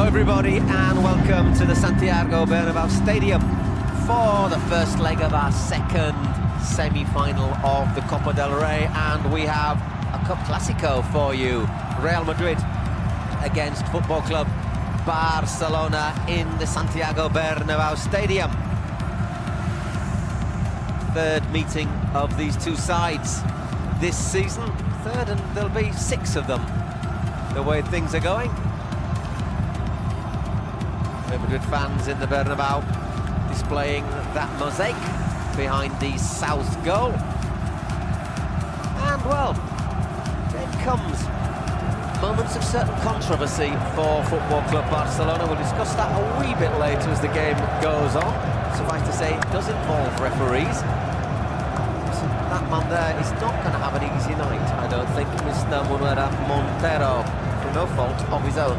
Hello everybody and welcome to the Santiago Bernabéu Stadium for the first leg of our second semi-final of the Copa del Rey, and we have a Cup Clásico for you. Real Madrid against Football Club Barcelona in the Santiago Bernabéu Stadium. Third meeting of these two sides this season, third, and there'll be 6 of them the way things are going. Real Madrid fans in the Bernabéu displaying that mosaic behind the south goal. And well, there comes moments of certain controversy for Football Club Barcelona. We'll discuss that a wee bit later as the game goes on. Suffice to say, it does involve referees. So that man there is not going to have an easy night, I don't think, Mr. Montero, through no fault of his own.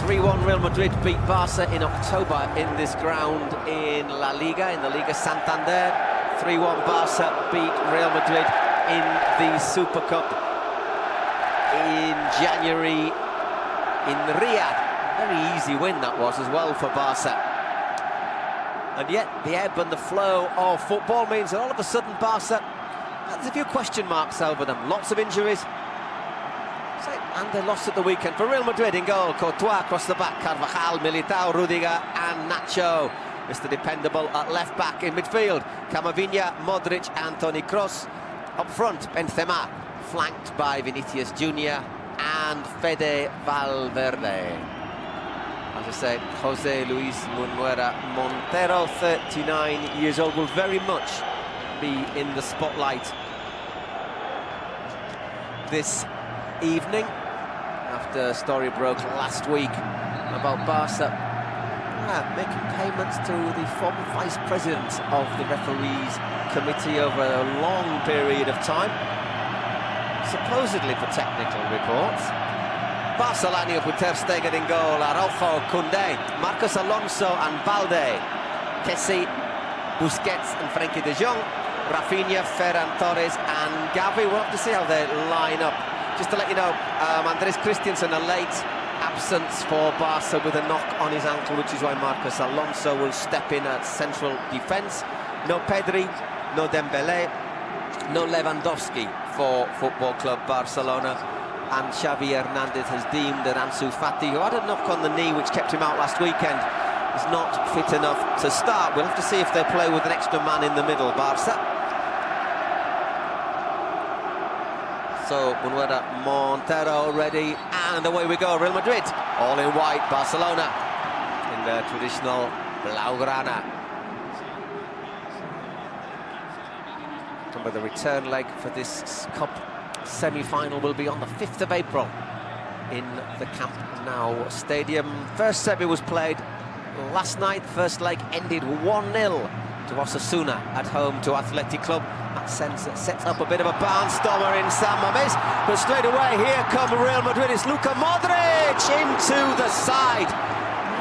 3-1 Real Madrid beat Barca in October in this ground in La Liga, in the Liga Santander. 3-1 Barca beat Real Madrid in the Super Cup in January in Riyadh. Very easy win that was as well for Barca. And yet the ebb and the flow of football means that all of a sudden Barca, there's a few question marks over them. Lots of injuries. And they lost at the weekend. For Real Madrid in goal, Courtois across the back, Carvajal, Militao, Rudiger and Nacho. Mr. Dependable at left back. In midfield, Camavinga, Modric and Toni Kroos. Up front, Benzema, flanked by Vinicius Jr. and Fede Valverde. As I say, Jose Luis Munuera Montero, 39 years old, will very much be in the spotlight this evening, after a story broke last week about Barca making payments to the former vice president of the referees committee over a long period of time, supposedly for technical reports. Barca lining up with Ter Stegen in goal, Araujo, Koundé, Marcos Alonso and Balde, Kessie, Busquets and Frenkie de Jong, Rafinha, Ferran Torres and Gavi. We'll have to see how they line up. Just to let you know, Andres Christensen, a late absence for Barca with a knock on his ankle, which is why Marcos Alonso will step in at central defence. No Pedri, no Dembélé, no Lewandowski for Football Club Barcelona. And Xavi Hernandez has deemed that Ansu Fati, who had a knock on the knee which kept him out last weekend, is not fit enough to start. We'll have to see if they play with an extra man in the middle, Barca. So, Munuera Montero ready, and away we go. Real Madrid, all in white, Barcelona in their traditional Blaugrana. And the return leg for this Cup semi-final will be on the 5th of April in the Camp Nou Stadium. First semi was played last night. First leg ended 1-0 to Osasuna at home to Athletic Club. That sets up a bit of a barnstormer in San Mamés, but straight away here come Real Madrid. It's Luka Modric into the side,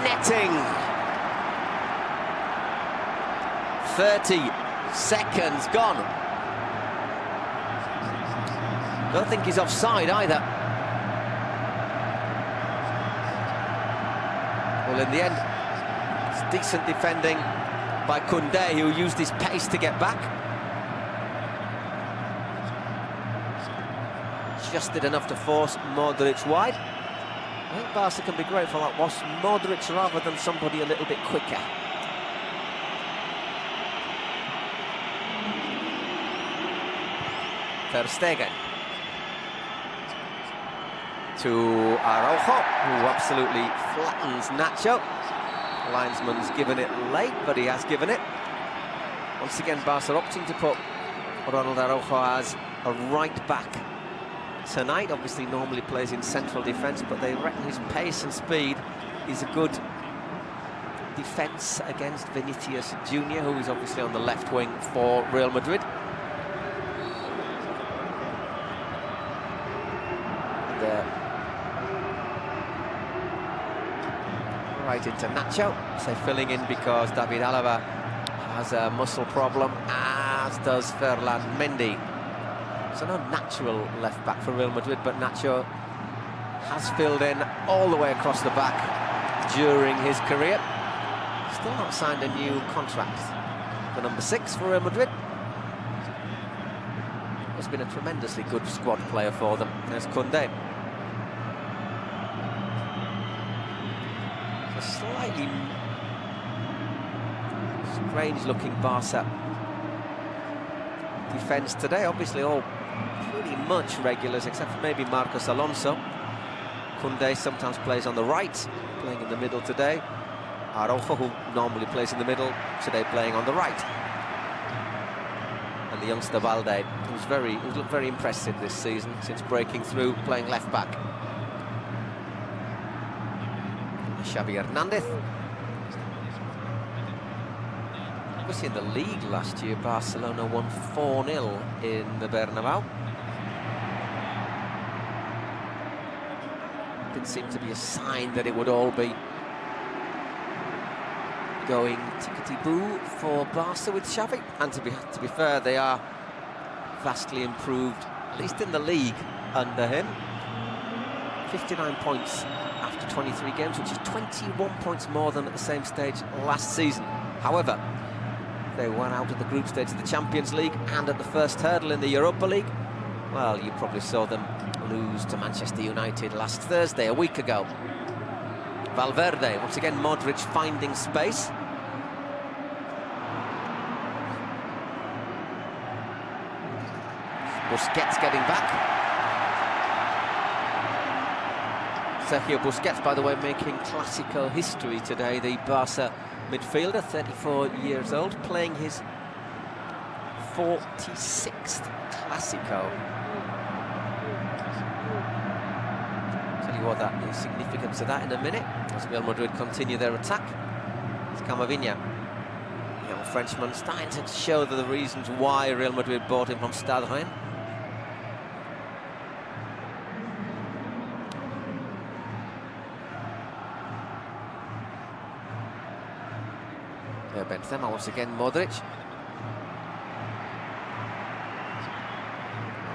netting. 30 seconds gone. Don't think he's offside either. Well, in the end, it's decent defending by Koundé, who used his pace to get back. Just did enough to force Modric wide. I think Barca can be grateful that was Modric rather than somebody a little bit quicker. Ter Stegen to Araujo, who absolutely flattens Nacho. The linesman's given it late, but he has given it. Once again, Barca opting to put Ronald Araujo as a right back tonight. Obviously normally plays in central defence, but they reckon his pace and speed is a good defence against Vinicius Jr., who is obviously on the left wing for Real Madrid. And, right into Nacho, so filling in because David Alaba has a muscle problem, as does Ferland Mendy. It's an unnatural left-back for Real Madrid, but Nacho has filled in all the way across the back during his career. Still not signed a new contract for number 6 for Real Madrid. Has been a tremendously good squad player for them. There's Koundé. A slightly strange-looking Barca defence today. Obviously, all pretty much regulars, except for maybe Marcos Alonso. Koundé sometimes plays on the right, playing in the middle today. Araujo, who normally plays in the middle, today playing on the right. And the youngster Valde, who's looked very impressive this season since breaking through, playing left back. Xavi Hernandez. Obviously in the league last year, Barcelona won 4-0 in the Bernabeu. Didn't seem to be a sign that it would all be going tickety-boo for Barca with Xavi. And to be fair, they are vastly improved, at least in the league, under him. 59 points after 23 games, which is 21 points more than at the same stage last season. However, they went out at the group stage of the Champions League and at the first hurdle in the Europa League. Well, you probably saw them lose to Manchester United last Thursday, a week ago. Valverde, once again, Modric finding space. Busquets getting back. Sergio Busquets, by the way, making Clásico history today. The Barca midfielder, 34 years old, playing his 46th Clásico. Tell you what, the significance of that in a minute, as Real Madrid continue their attack. It's Camavinga, young Frenchman, starting to show the reasons why Real Madrid bought him from Stade Rennes. Benzema once again, Modric.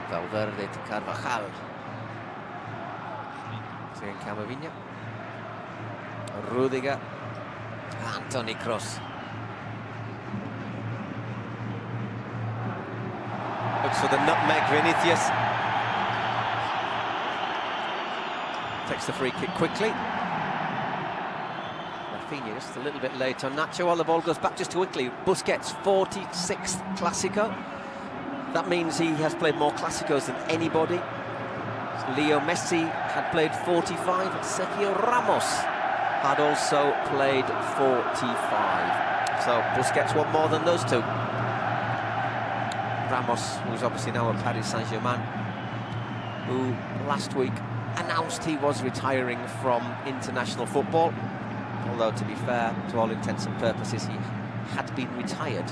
Valverde to Carvajal. Again, Camavinga. Rudiger. Anthony Kroos. Looks for the nutmeg, Vinicius. Takes the free kick quickly. Rafinha just a little bit late on Nacho while the ball goes back just quickly. Busquets, 46th Clásico. That means he has played more Clásicos than anybody. Leo Messi had played 45, and Sergio Ramos had also played 45. So Busquets won more than those two. Ramos, who's obviously now at Paris Saint-Germain, who last week announced he was retiring from international football. Although, to be fair, to all intents and purposes, he had been retired.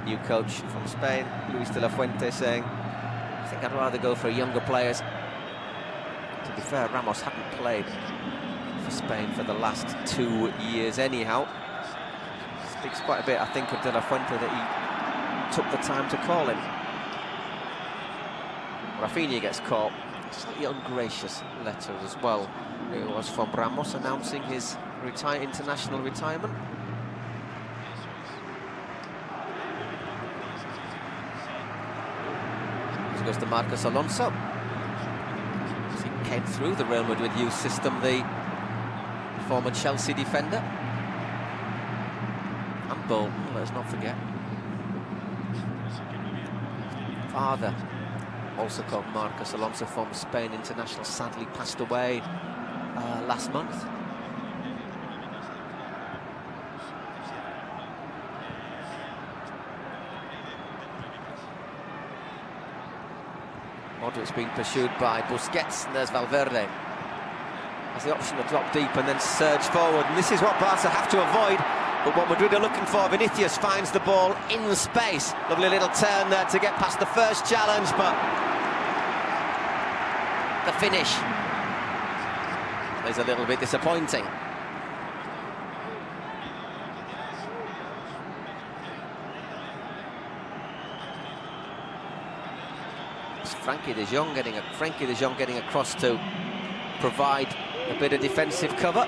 New coach from Spain, Luis de la Fuente, saying, I think I'd rather go for younger players. To be fair, Ramos hadn't played for Spain for the last 2 years anyhow. Speaks quite a bit, I think, of de la Fuente that he took the time to call him. Rafinha gets caught. Slightly ungracious letter as well. It was from Ramos announcing his international retirement. This goes to Marcos Alonso. He came through the Real Madrid youth system, the former Chelsea defender. And Bolton, let's not forget. Father, also called Marcos Alonso, former Spain international, sadly passed away last month. Modric's being pursued by Busquets, and there's Valverde. Has the option to drop deep and then surge forward, and this is what Barca have to avoid. But what Madrid are looking for, Vinicius finds the ball in space. Lovely little turn there to get past the first challenge, but the finish is a little bit disappointing. It's Frankie de Jong getting across to provide a bit of defensive cover.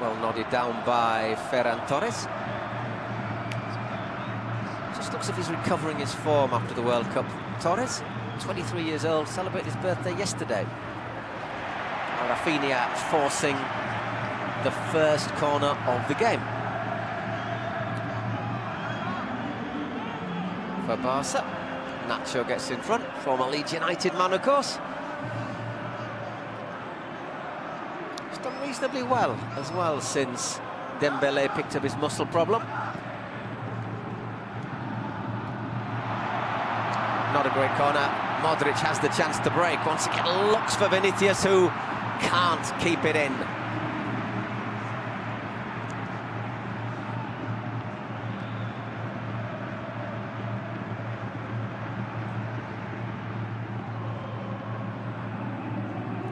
Well nodded down by Ferran Torres. Just looks as if he's recovering his form after the World Cup. Torres, 23 years old, celebrated his birthday yesterday. Rafinha forcing the first corner of the game. For Barca, Nacho gets in front, former Leeds United man, of course. He's done reasonably well as well since Dembele picked up his muscle problem. Not a great corner. Modric has the chance to break. Once again, looks for Vinicius, who can't keep it in.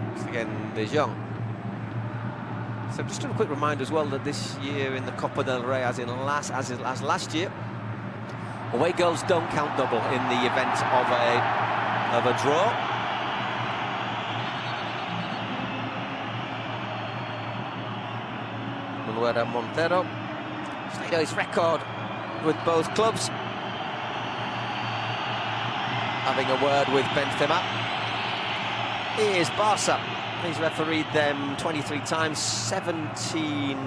Once again, De Jong. So just a quick reminder as well that this year in the Copa del Rey, as last year, away goals don't count double in the event of a draw. Montero stayed on his record with both clubs. Having a word with Benzema. Here's Barca. He's refereed them 23 times, 17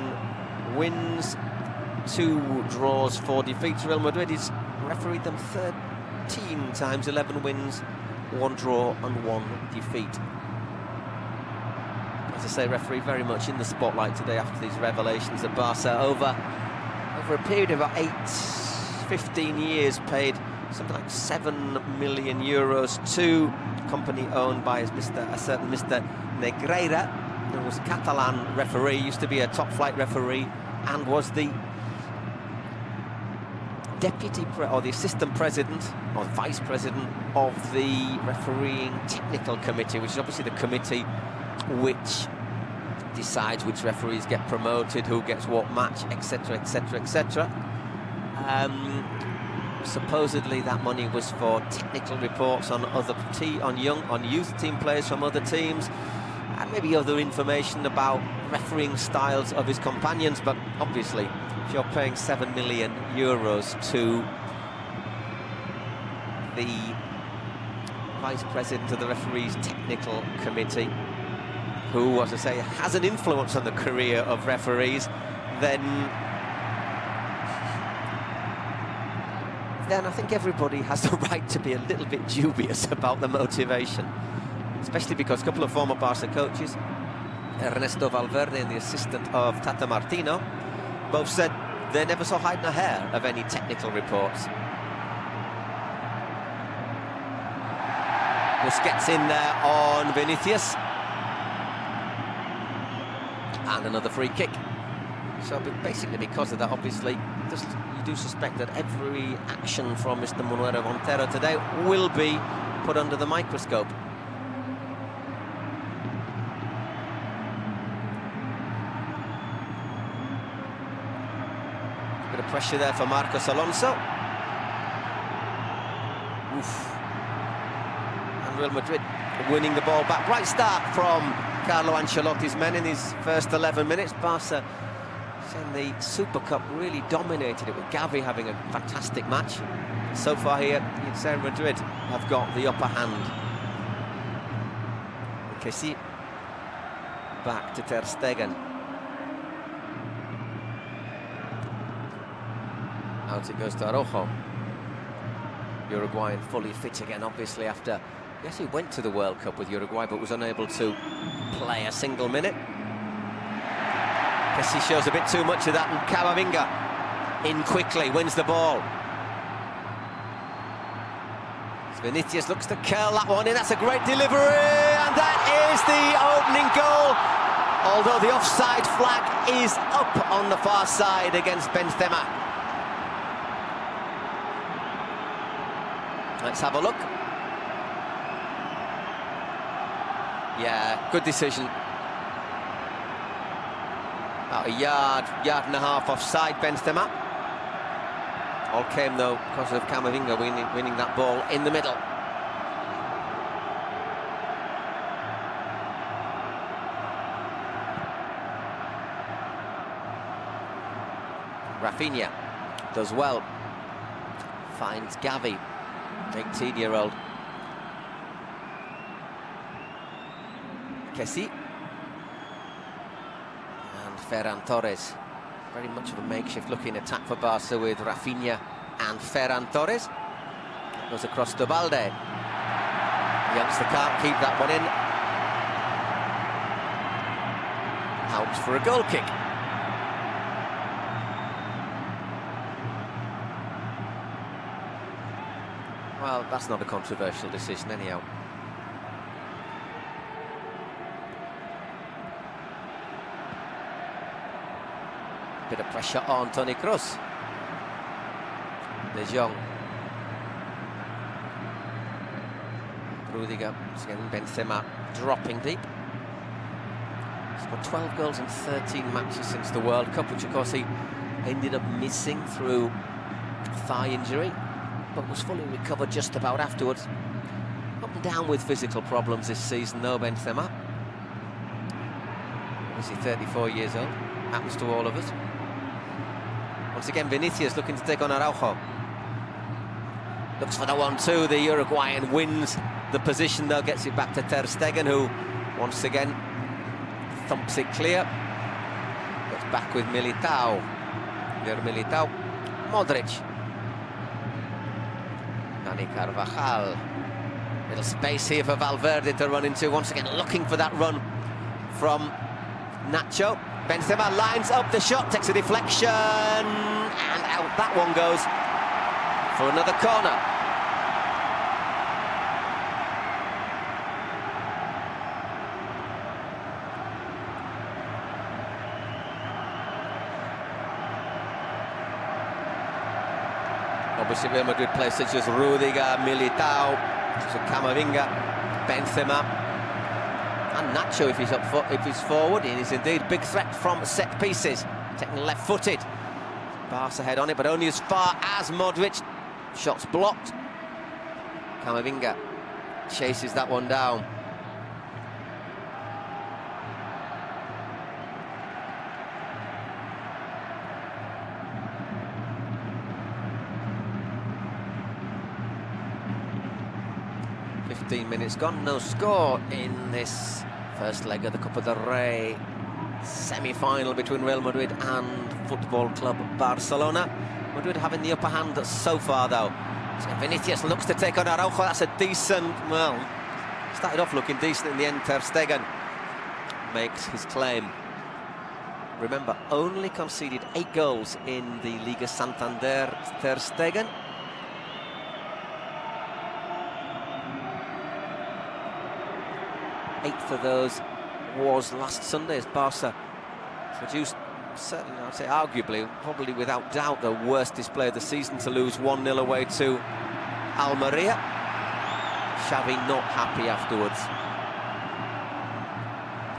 wins, 2 draws, 4 defeats. Real Madrid has refereed them 13 times, 11 wins, 1 draw and 1 defeat. As I say, referee very much in the spotlight today after these revelations of Barca. Over a period of about 15 years, paid something like €7 million to a company owned by a certain Mr. Negreira, who was a Catalan referee, used to be a top-flight referee, and was the the assistant president or vice president of the refereeing technical committee, which is obviously the committee which decides which referees get promoted, who gets what match, etc, etc, etc. Supposedly that money was for technical reports on youth team players from other teams, and maybe other information about refereeing styles of his companions. But obviously, if you're paying €7 million to the vice president of the referees technical committee, who, as I say, has an influence on the career of referees, then I think everybody has the right to be a little bit dubious about the motivation, especially because a couple of former Barca coaches, Ernesto Valverde and the assistant of Tata Martino, both said they never saw hide nor hair of any technical reports. Busquets in there on Vinicius. And another free kick. So basically because of that, obviously, you do suspect that every action from Mr. Manuel Montero today will be put under the microscope. A bit of pressure there for Marcos Alonso. Oof. And Real Madrid winning the ball back. Right start from Carlo Ancelotti's men in his first 11 minutes. Barca, in the Super Cup, really dominated it, with Gavi having a fantastic match. So far here, you'd say Madrid have got the upper hand. Kessie back to Ter Stegen. Out it goes to Araujo. Uruguayan fully fit again, obviously, after... Yes, he went to the World Cup with Uruguay, but was unable to play a single minute. Guess he shows a bit too much of that, and Camavinga in quickly, wins the ball. Vinicius looks to curl that one in, that's a great delivery, and that is the opening goal. Although the offside flag is up on the far side against Benzema. Let's have a look. Yeah, good decision. About a yard and a half offside, Benzema. All came, though, because of Camavinga winning that ball in the middle. Rafinha does well. Finds Gavi, 18-year-old. Kessie. And Ferran Torres. Very much of a makeshift-looking attack for Barca with Rafinha and Ferran Torres. Goes across to Balde. The youngster can't keep that one in. Helps for a goal kick. Well, that's not a controversial decision anyhow. Bit of pressure on Toni Kroos. De Jong. Rudiger, again Benzema dropping deep. He's got 12 goals in 13 matches since the World Cup, which of course he ended up missing through thigh injury, but was fully recovered just about afterwards. Up and down with physical problems this season though, Benzema. Is he 34 years old? Happens to all of us. Once again, Vinicius looking to take on Araujo. Looks for the 1-2. The Uruguayan wins the position, though, gets it back to Ter Stegen, who once again thumps it clear. Gets back with Militao. Near Militao. Modric. Dani Carvajal. Little space here for Valverde to run into. Once again, looking for that run from Nacho. Benzema lines up the shot, takes a deflection, and out that one goes for another corner. Obviously, Real Madrid players such as Rudiger, Militao, Camavinga, Benzema. And Nacho, if he's forward, he is indeed a big threat from set pieces. Taking left-footed. Barca head on it, but only as far as Modric. Shots blocked. Camavinga chases that one down. Minutes gone, no score in this first leg of the Copa del Rey semi-final between Real Madrid and Football Club Barcelona. Madrid having the upper hand so far, though. So Vinicius looks to take on Araujo. That's a decent, well, started off looking decent in the end. Ter Stegen makes his claim. Remember, only conceded 8 goals in the Liga Santander. Ter Stegen. Eighth of those was last Sunday as Barca produced, certainly I'd say arguably, probably without doubt, the worst display of the season to lose 1-0 away to Almeria. Xavi not happy afterwards.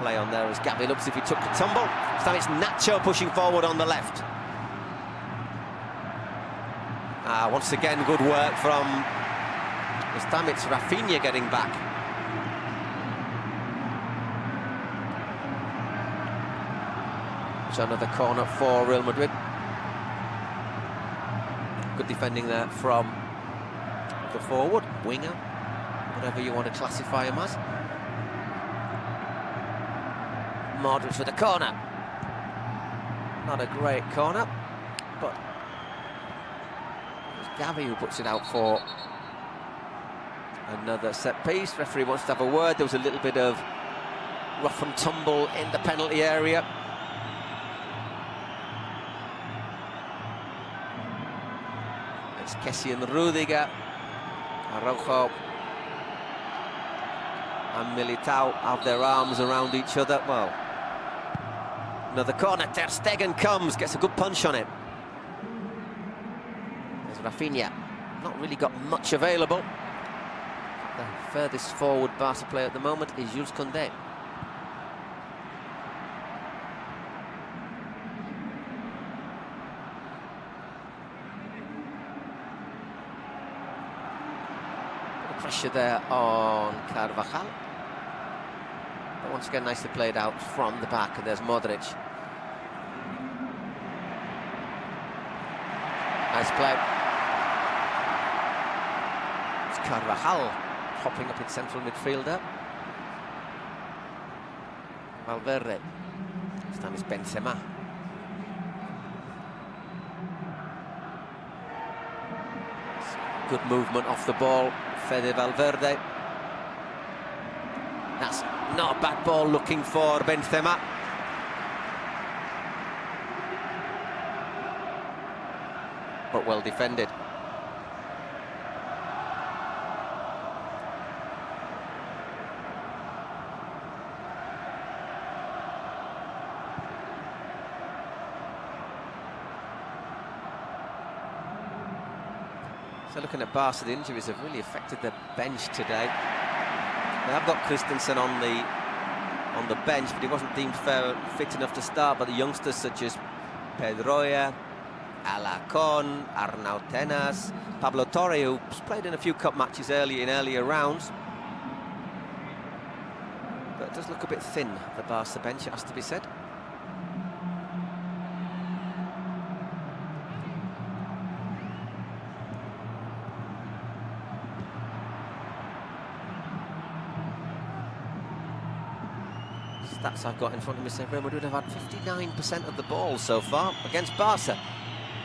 Play on there as Gavi looks if he took the tumble. This time it's Nacho pushing forward on the left. Once again, good work from, this time it's Rafinha getting back. Another corner for Real Madrid. Good defending there from the forward, winger, whatever you want to classify him as. Modric for the corner. Not a great corner, but it's Gavi who puts it out for another set piece. Referee wants to have a word. There was a little bit of rough and tumble in the penalty area. It's Kessie and Rudiger. Araujo and Militao have their arms around each other. Well, another corner. Ter Stegen comes, gets a good punch on it. There's Rafinha. not really got much available. The furthest forward Barca player at the moment is Jules Koundé. Pressure there on Carvajal. But once again, nicely played out from the back, and there's Modric. Nice play. It's Carvajal popping up in central midfielder. Valverde. This time it's Benzema. Good movement off the ball. Fede Valverde. That's not a bad ball looking for Benzema. But well defended. So looking at Barca, the injuries have really affected their bench today. They have got Christensen on the bench, but he wasn't deemed fit enough to start by the youngsters such as Pedroia, Alacon, Arnau Tenas, Pablo Torre, who's played in a few cup matches in earlier rounds. But it does look a bit thin, the Barca bench, it has to be said. Stats I've got in front of me say Real Madrid have had 59% of the ball so far against Barca,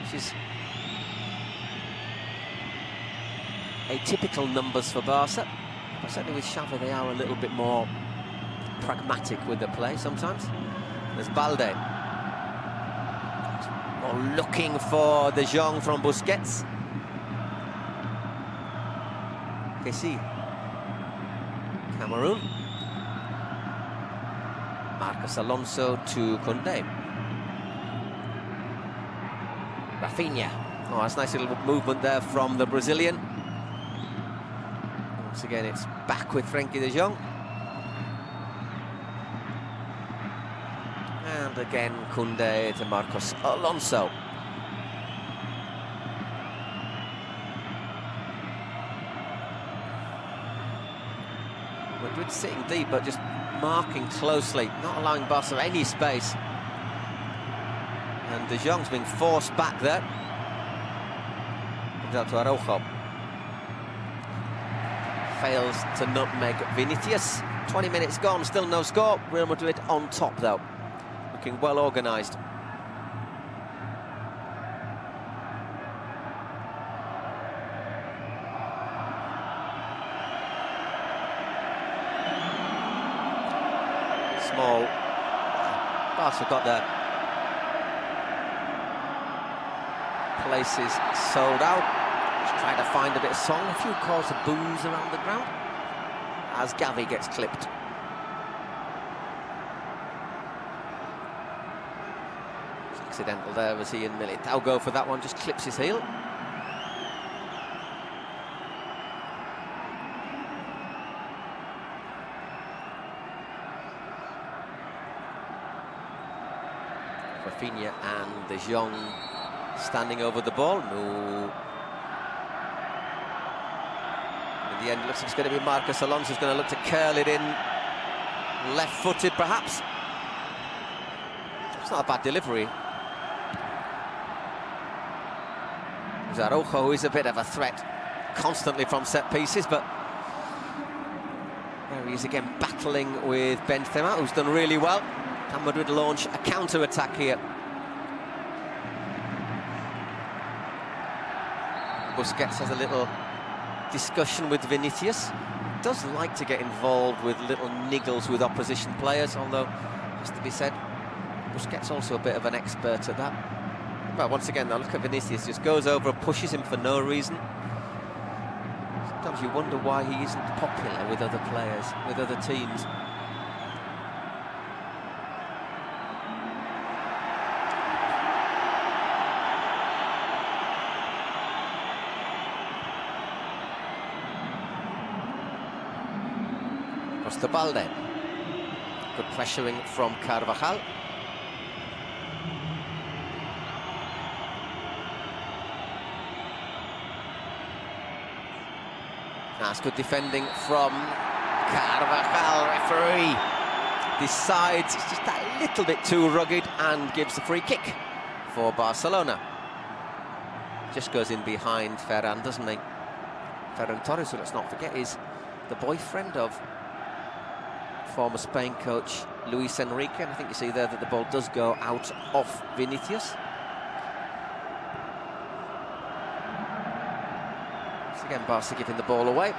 which is atypical numbers for Barca. But certainly with Xavi they are a little bit more pragmatic with the play sometimes. There's Balde. More looking for De Jong from Busquets. Kessie. Cameroon. Marcos Alonso to Koundé. Rafinha. Oh, that's a nice little movement there from the Brazilian. Once again, it's back with Frenkie de Jong. And again, Koundé to Marcos Alonso. Madrid sitting deep, but just marking closely, not allowing Barca any space. And De Jong's been forced back there. Comes out to Araujo. Fails to nutmeg Vinicius. 20 minutes gone, still no score. Real Madrid on top though. Looking well organised. Small. Barca got their places sold out. Just trying to find a bit of song. A few calls of boos around the ground as Gavi gets clipped. It's accidental there as he and Militao go for that one. Just clips his heel. Rafinha and De Jong standing over the ball. No. In the end, it looks like it's going to be Marcos Alonso who's going to look to curl it in. Left-footed, perhaps. It's not a bad delivery. There's Araujo, who is a bit of a threat constantly from set pieces, but there he is again battling with Benzema, who's done really well. Can Madrid launch a counter-attack here? Busquets has a little discussion with Vinicius. Does like to get involved with little niggles with opposition players, although, has to be said, Busquets also a bit of an expert at that. Well, once again, though, look at Vinicius, just goes over and pushes him for no reason. Sometimes you wonder why he isn't popular with other players, with other teams. Osterbalde. Good pressuring from Carvajal. That's good defending from Carvajal. Referee decides it's just that little bit too rugged and gives the free kick for Barcelona. Just goes in behind Ferran, doesn't he? Ferran Torres, who, let's not forget, is the boyfriend of former Spain coach Luis Enrique. And I think you see there that the ball does go out off Vinicius. So again, Barca giving the ball away.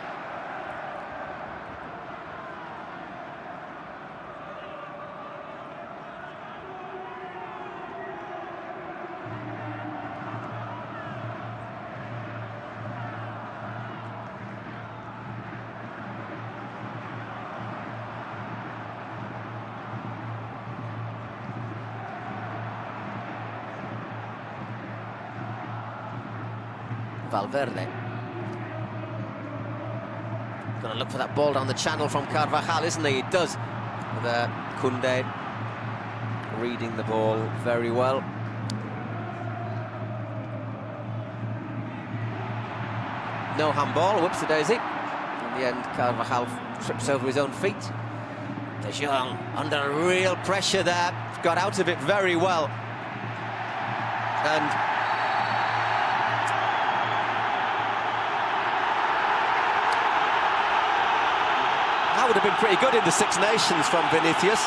Valverde. Going to look for that ball down the channel from Carvajal, isn't he? He does. There, Koundé reading the ball very well. No handball, whoops-a-daisy. In the end, Carvajal trips over his own feet. De Jong under real pressure there, got out of it very well. And that would have been pretty good in the Six Nations from Vinicius.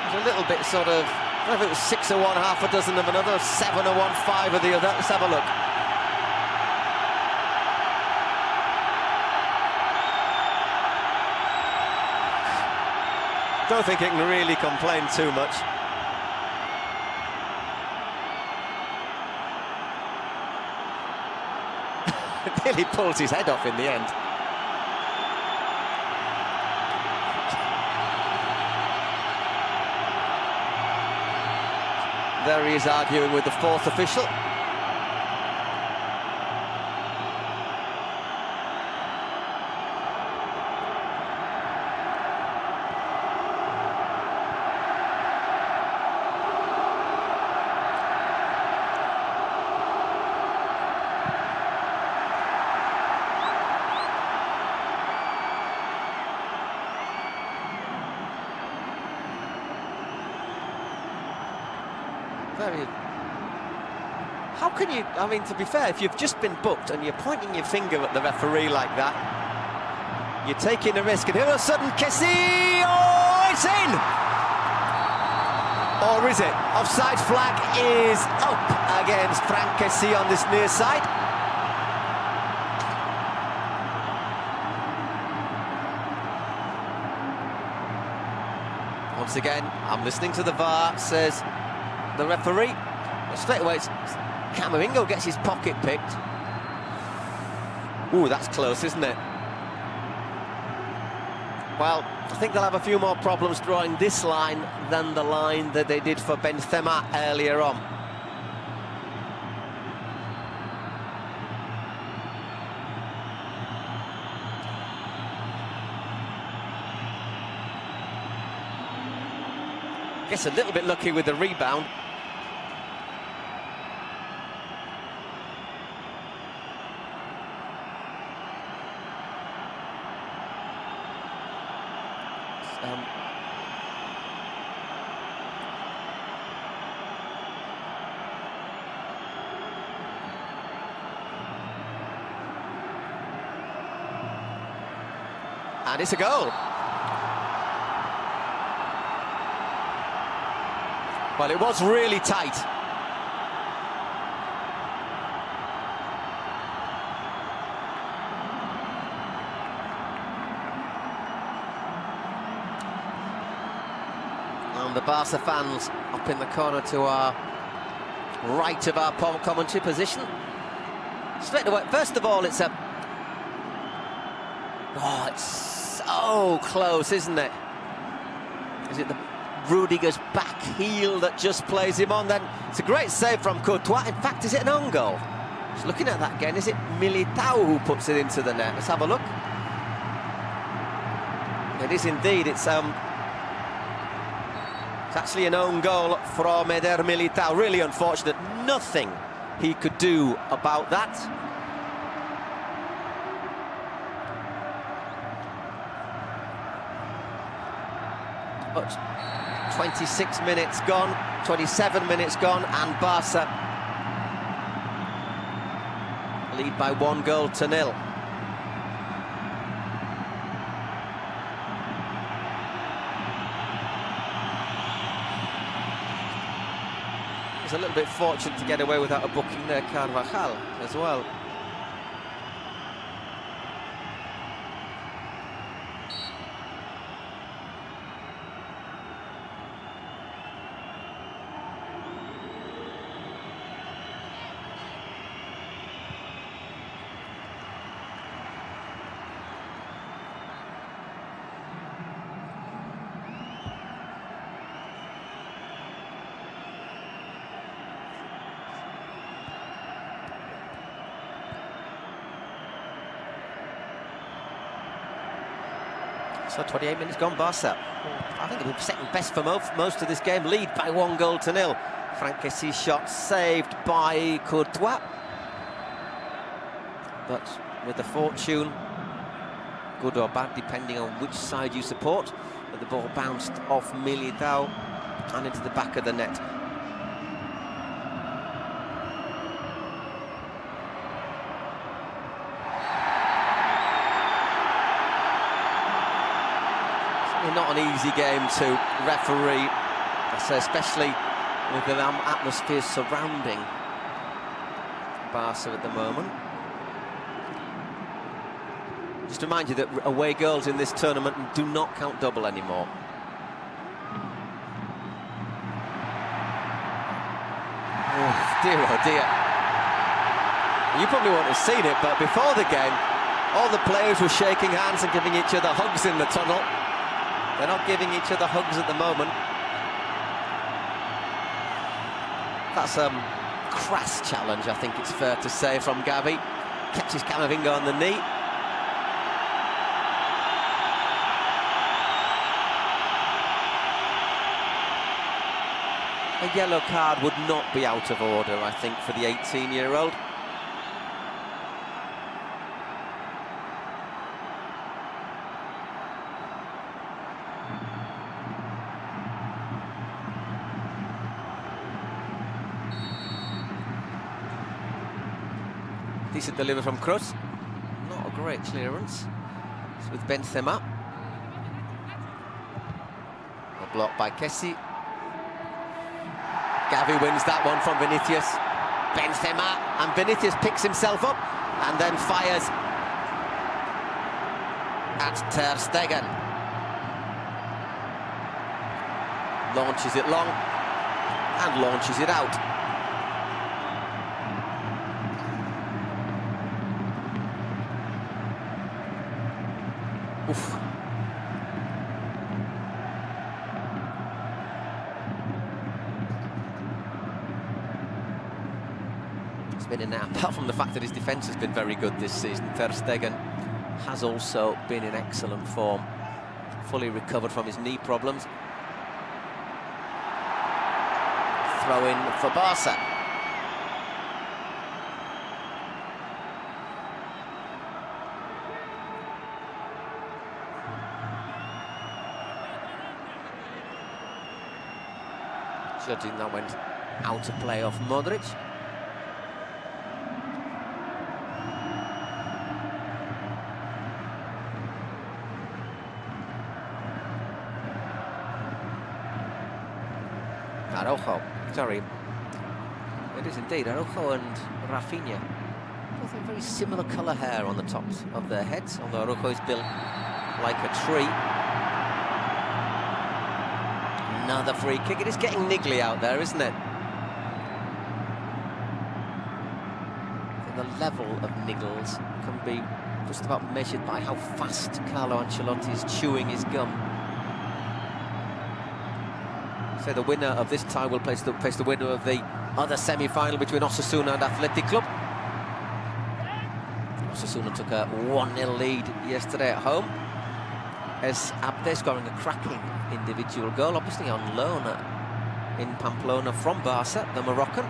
It was a little bit sort of, I don't know if it was 6 of one, half a dozen of another, 7 of one, 5 of the other. Let's have a look. Don't think it can really complain too much. Nearly pulls his head off in the end. There he is arguing with the fourth official. How can you, I mean, to be fair, if you've just been booked and you're pointing your finger at the referee like that, you're taking a risk, and all of a sudden, Kessie, oh, it's in! Or is it? Offside flag is up against Frank Kessie on this near side. Once again, I'm listening to the VAR, says the referee. Straight away, Camavingo gets his pocket picked. Ooh, that's close, isn't it? Well, I think they'll have a few more problems drawing this line than the line that they did for Benzema earlier on. Gets a little bit lucky with the rebound. And it's a goal. Well, it was really tight. And the Barca fans up in the corner to our right of our commentary position. Straight away, first of all, it's a... Oh, it's so close, isn't it? Is it the Rudiger's back heel that just plays him on? Then it's a great save from Courtois. In fact, is it an own goal? Just looking at that again, is it Militao who puts it into the net? Let's have a look. It is indeed. It's actually an own goal from Eder Militao. Really unfortunate. Nothing he could do about that. But 26 minutes gone, 27 minutes gone, and Barca lead by 1-0. Was a little bit fortunate to get away without a booking there, Carvajal, as well. So 28 minutes gone, Barca. I think they've been second best for most of this game. Lead by 1-0. Franck Kessi's shot saved by Courtois. But with the fortune, good or bad, depending on which side you support, but the ball bounced off Militao and into the back of the net. Not an easy game to referee, I say, especially with the atmosphere surrounding Barca at the moment. Just to remind you that away goals in this tournament do not count double anymore. Oh dear. You probably won't have seen it, but before the game, all the players were shaking hands and giving each other hugs in the tunnel. They're not giving each other hugs at the moment. That's a crass challenge, I think it's fair to say, from Gavi. Catches Camavinga on the knee. A yellow card would not be out of order, I think, for the 18-year-old. Decent delivery from Kroos. Not a great clearance. It's with Benzema. A block by Kessi. Gavi wins that one from Vinicius. Benzema, and Vinicius picks himself up and then fires at Ter Stegen. Launches it long and launches it out. Oof. It's been in and out, apart from the fact that his defence has been very good this season. Ter Stegen has also been in excellent form, fully recovered from his knee problems. Throw in for Barca. Judging that went out of play off Modric. Araujo, sorry. It is indeed Araujo and Rafinha. Both have very similar colour hair on the tops of their heads, although Araujo is built like a tree. Another free kick. It is getting niggly out there, isn't it? The level of niggles can be just about measured by how fast Carlo Ancelotti is chewing his gum. So the winner of this tie will face the winner of the other semi-final between Osasuna and Athletic Club. Osasuna took a 1-0 lead yesterday at home. As Abde scoring a cracking individual goal, obviously on loan in Pamplona from Barca, the Moroccan.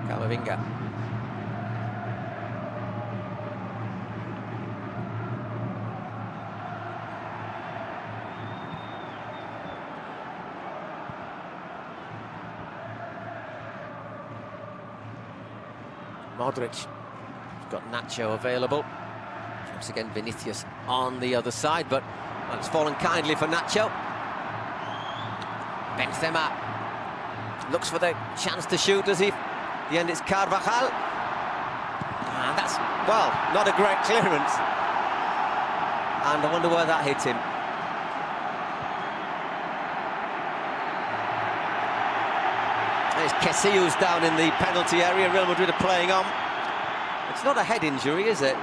Camavinga. Modric. Got Nacho available. Once again, Vinicius on the other side, but well, it's fallen kindly for Nacho. Benzema looks for the chance to shoot, does he? The end, it's Carvajal. And that's, well, not a great clearance. And I wonder where that hit him. It's Casillas down in the penalty area. Real Madrid are playing on. It's not a head injury, is it?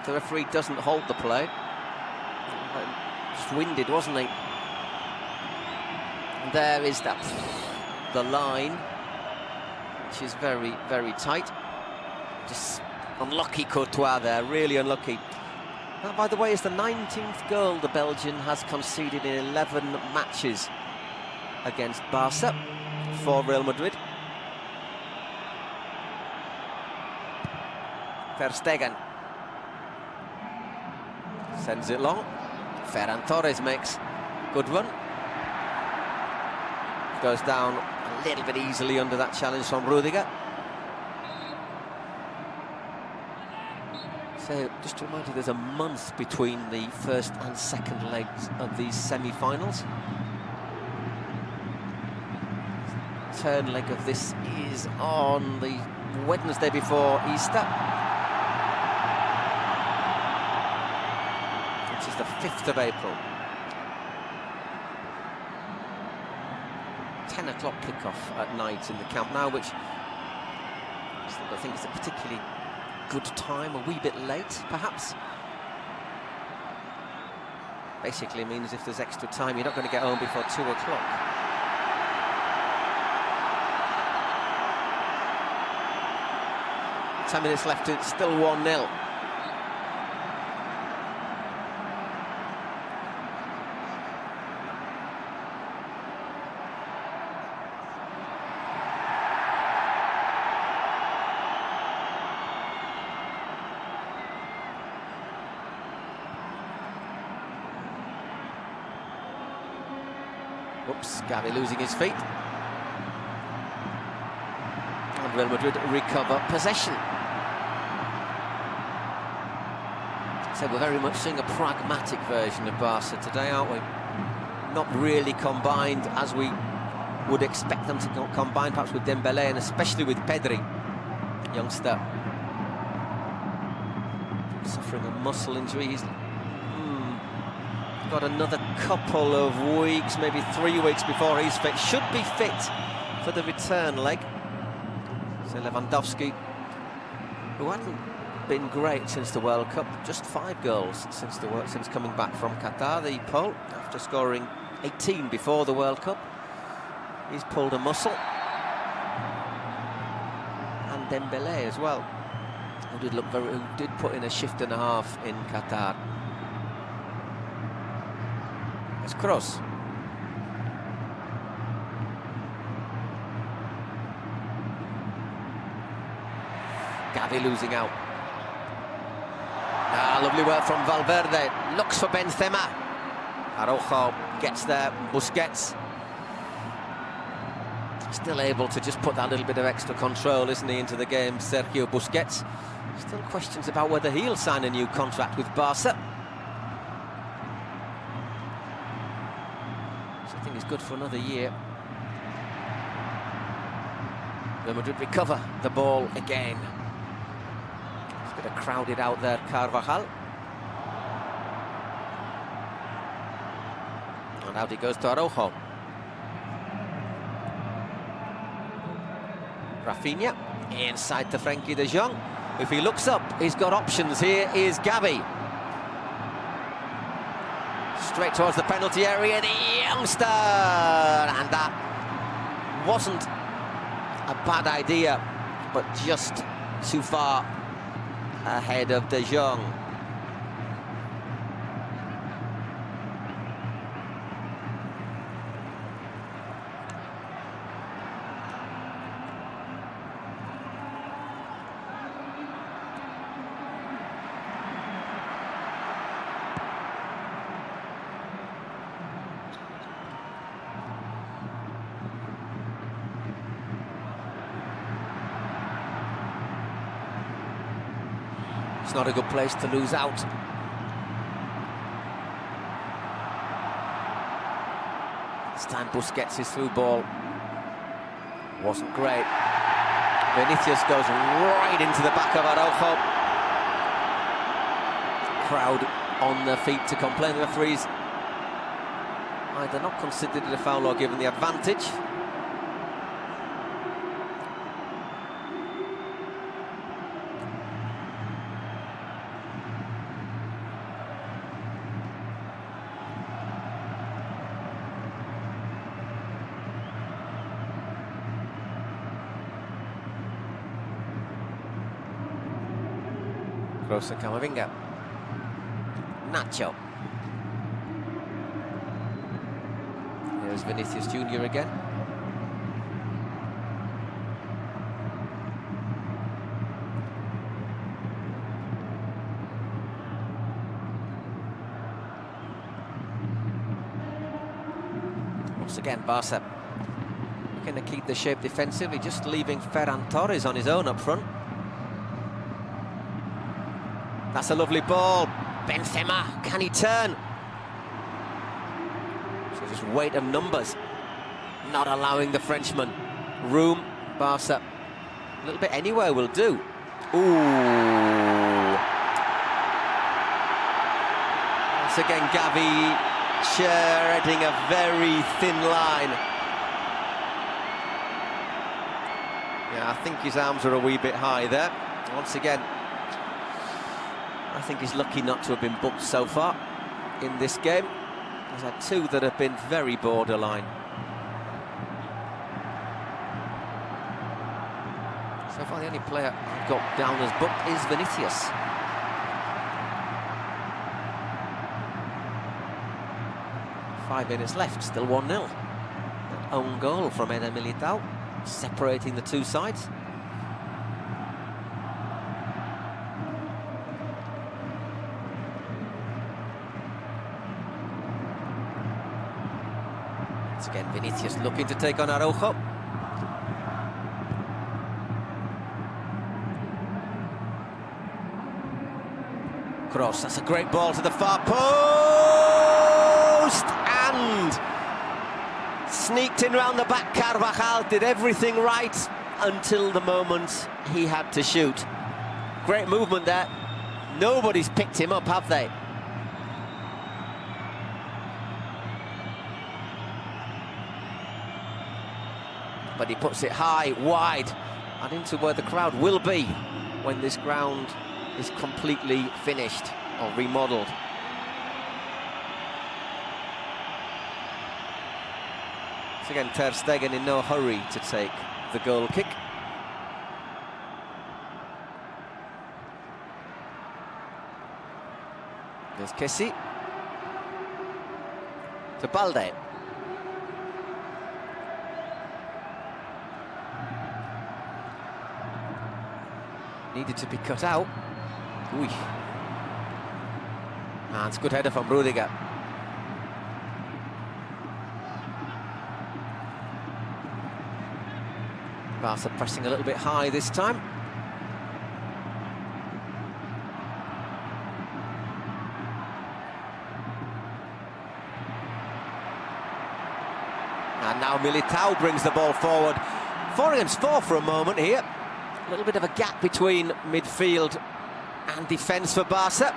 The referee doesn't hold the play. Just winded, wasn't he? And there is that, the line, which is very, very tight. Just unlucky Courtois there, really unlucky. That, by the way, is the 19th goal the Belgian has conceded in 11 matches against Barca for Real Madrid. Ter Stegen sends it long. Ferran Torres makes good run. Goes down a little bit easily under that challenge from Rudiger. So, just to remind you, there's a month between the first and second legs of these semi-finals. Turn leg of this is on the Wednesday before Easter, which is the 5th of April. 10 o'clock kickoff at night in the Camp Nou, which I think is a particularly good time, a wee bit late, perhaps. Basically means if there's extra time, you're not going to get home before 2 o'clock. Ten minutes left, it's still 1-0. Oops, Gavi losing his feet. And Real Madrid recover possession. So we're very much seeing a pragmatic version of Barca today, aren't we? Not really combined as we would expect them to combine, perhaps with Dembélé and especially with Pedri, youngster. Suffering a muscle injury. He's got another couple of weeks, maybe 3 weeks before he's fit. Should be fit for the return leg. So Lewandowski, who hadn't been great since the World Cup, just 5 goals since coming back from Qatar, the Pole, after scoring 18 before the World Cup. He's pulled a muscle. And Dembélé as well, who did put in a shift and a half in Qatar. It's Kroos. Gavi losing out. Lovely work from Valverde. Looks for Benzema. Araujo gets there. Busquets still able to just put that little bit of extra control, isn't he, into the game, Sergio Busquets. Still questions about whether he'll sign a new contract with Barca. So I think he's good for another year. Real Madrid recover the ball again. It's a bit of crowded out there, Carvajal. And out he goes to Araujo. Rafinha, inside to Frenkie de Jong. If he looks up, he's got options. Here is Gavi. Straight towards the penalty area, the youngster! And that wasn't a bad idea, but just too far ahead of de Jong. It's not a good place to lose out. This time Busquets' through ball wasn't great. Vinicius goes right into the back of Araujo. Crowd on their feet to complain. The referees either not considered it a foul or given the advantage. Kroos and Camavinga. Nacho. Here's Vinicius Jr. again. Once again, Barca looking to keep the shape defensively, just leaving Ferran Torres on his own up front. That's a lovely ball. Benzema, can he turn? So just weight of numbers, not allowing the Frenchman room. Barca, a little bit anywhere will do. Ooh. Once again, Gavi treading a very thin line. Yeah, I think his arms are a wee bit high there. Once again, I think he's lucky not to have been booked so far in this game. He's had two that have been very borderline. So far, the only player I've got down as booked is Vinicius. Five minutes left, still 1-0. An own goal from Eder Militao, separating the two sides. Once again, Vinicius looking to take on Araujo. Cross, that's a great ball to the far post, and sneaked in round the back. Carvajal did everything right until the moment he had to shoot. Great movement there. Nobody's picked him up, have they? But he puts it high, wide, and into where the crowd will be when this ground is completely finished or remodelled. So again, Ter Stegen in no hurry to take the goal kick. There's Kessie. To Balde. Needed to be cut out. Ooh. And it's a good header from Rudiger. Barca pressing a little bit high this time. And now Militao brings the ball forward. 4 against 4 for a moment here. A little bit of a gap between midfield and defence for Barca.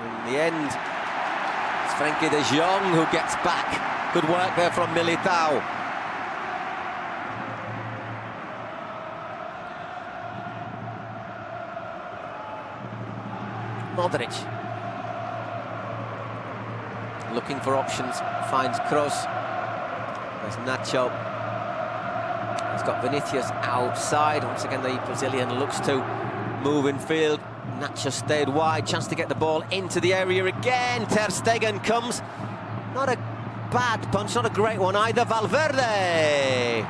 In the end, it's Frenkie de Jong who gets back. Good work there from Militao. Modric. Looking for options, finds Kroos. There's Nacho. He's got Vinicius outside. Once again, the Brazilian looks to move in field. Nacho stayed wide, chance to get the ball into the area again. Ter Stegen comes. Not a bad punch, not a great one either. Valverde.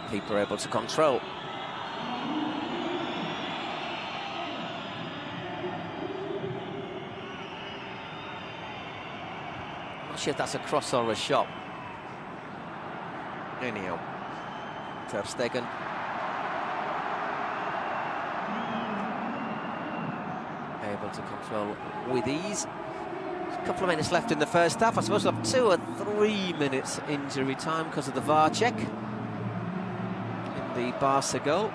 Keeper able to control. Not sure if that's a cross or a shot. Anyhow, Ter Stegen. Able to control with ease. A couple of minutes left in the first half. I suppose we'll have 2 or 3 minutes injury time because of the VAR check in the Barca goal.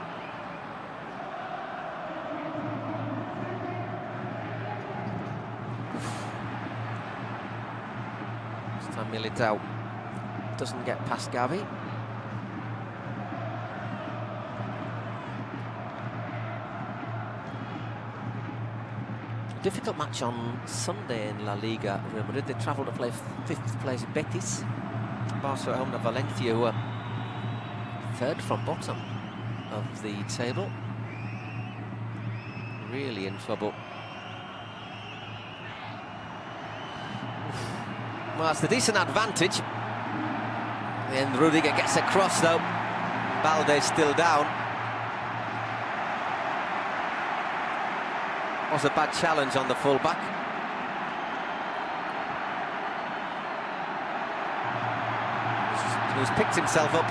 This time Militao doesn't get past Gavi. Difficult match on Sunday in La Liga. Real Madrid, they travel to play 5th place Betis. Barca at home to Valencia, who are 3rd from bottom of the table. Really in trouble. Well, it's a decent advantage. And Rudiger gets a cross though. Balde's still down. Was a bad challenge on the full-back. He's picked himself up.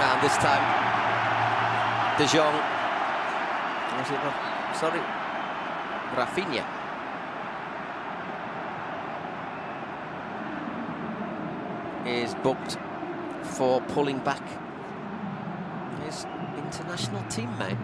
And this time, De Jong. Sorry, Rafinha. Is booked for pulling back his international teammate.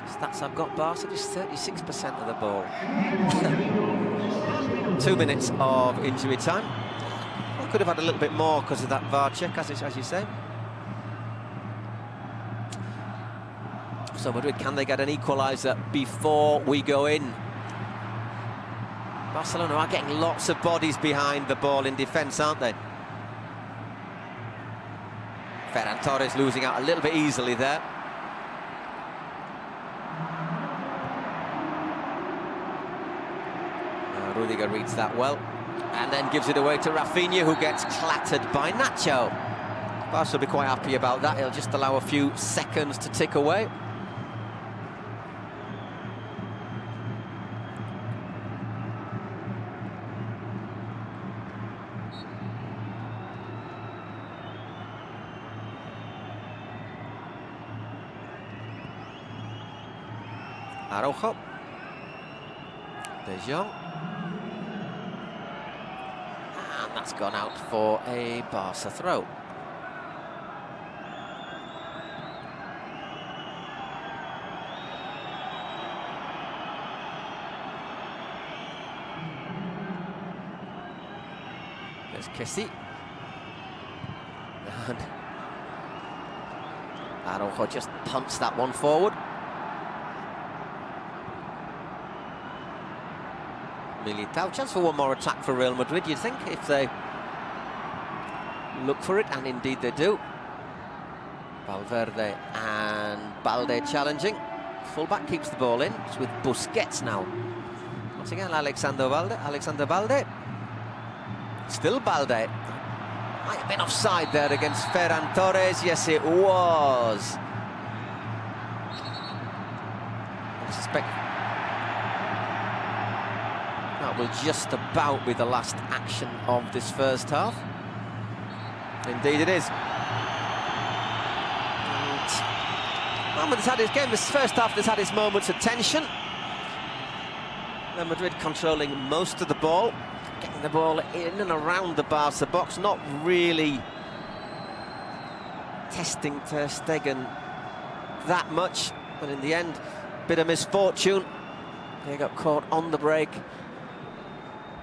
Stats I've got, Barca just 36% of the ball. 2 minutes of injury time. I could have had a little bit more because of that VAR check, as you say. So Madrid, can they get an equaliser before we go in? Barcelona are getting lots of bodies behind the ball in defence, aren't they? Ferran Torres losing out a little bit easily there. Rudiger reads that well. And then gives it away to Rafinha, who gets clattered by Nacho. Barca will be quite happy about that. He'll just allow a few seconds to tick away. Araujo. De Jong. And that's gone out for a Barca throw. There's Kessie. And Araujo just punts that one forward. Militao, chance for one more attack for Real Madrid, you'd think, if they look for it, and indeed they do. Valverde and Balde challenging. Fullback keeps the ball in. It's with Busquets now. Once again, Alexander Balde. Still Balde. Might have been offside there against Ferran Torres. Yes, it was. I suspect That will just about be the last action of this first half. Indeed it is. This first half has had its moments of tension. Real Madrid controlling most of the ball, getting the ball in and around the Barca box, not really testing Ter Stegen that much, but in the end, bit of misfortune. They got caught on the break.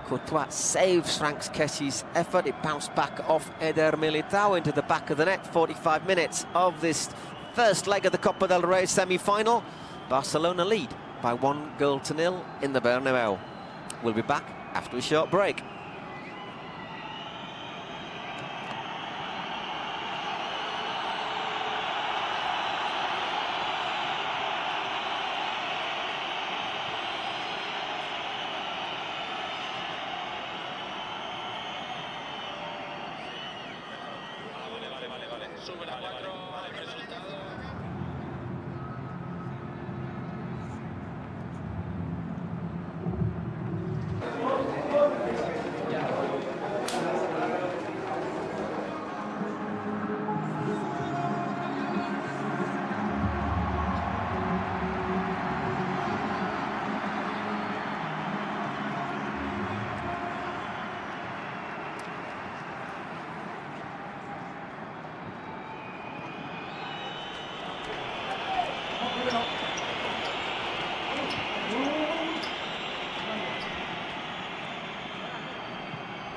Courtois saves Frank Kessi's effort. It bounced back off Eder Militao into the back of the net. 45 minutes of this first leg of the Copa del Rey semi-final. Barcelona lead by 1-0 in the Bernabeu. We'll be back after a short break.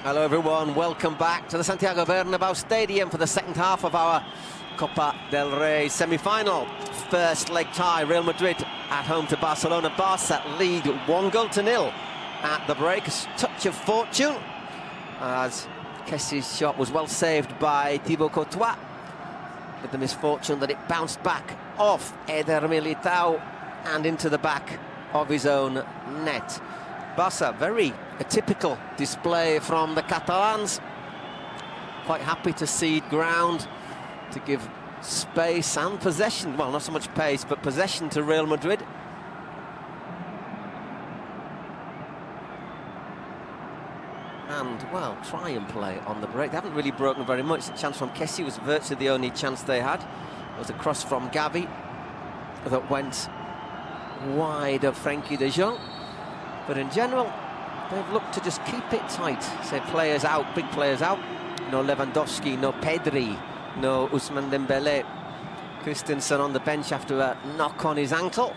Hello everyone, welcome back to the Santiago Bernabéu Stadium for the second half of our Copa del Rey semi-final. First leg tie, Real Madrid at home to Barcelona. Barca lead 1-0 at the break. A touch of fortune as Kessi's shot was well saved by Thibaut Courtois, with the misfortune that it bounced back off Eder Militao and into the back of his own net. Barca, very atypical display from the Catalans. Quite happy to cede ground, to give space and possession, well, not so much pace, but possession to Real Madrid. And, well, try and play on the break. They haven't really broken very much. The chance from Kessi was virtually the only chance they had. It was a cross from Gavi that went wide of Frenkie de Jong. But in general, they've looked to just keep it tight. Say players out, big players out. No Lewandowski, no Pedri, no Ousmane Dembélé. Christensen on the bench after a knock on his ankle.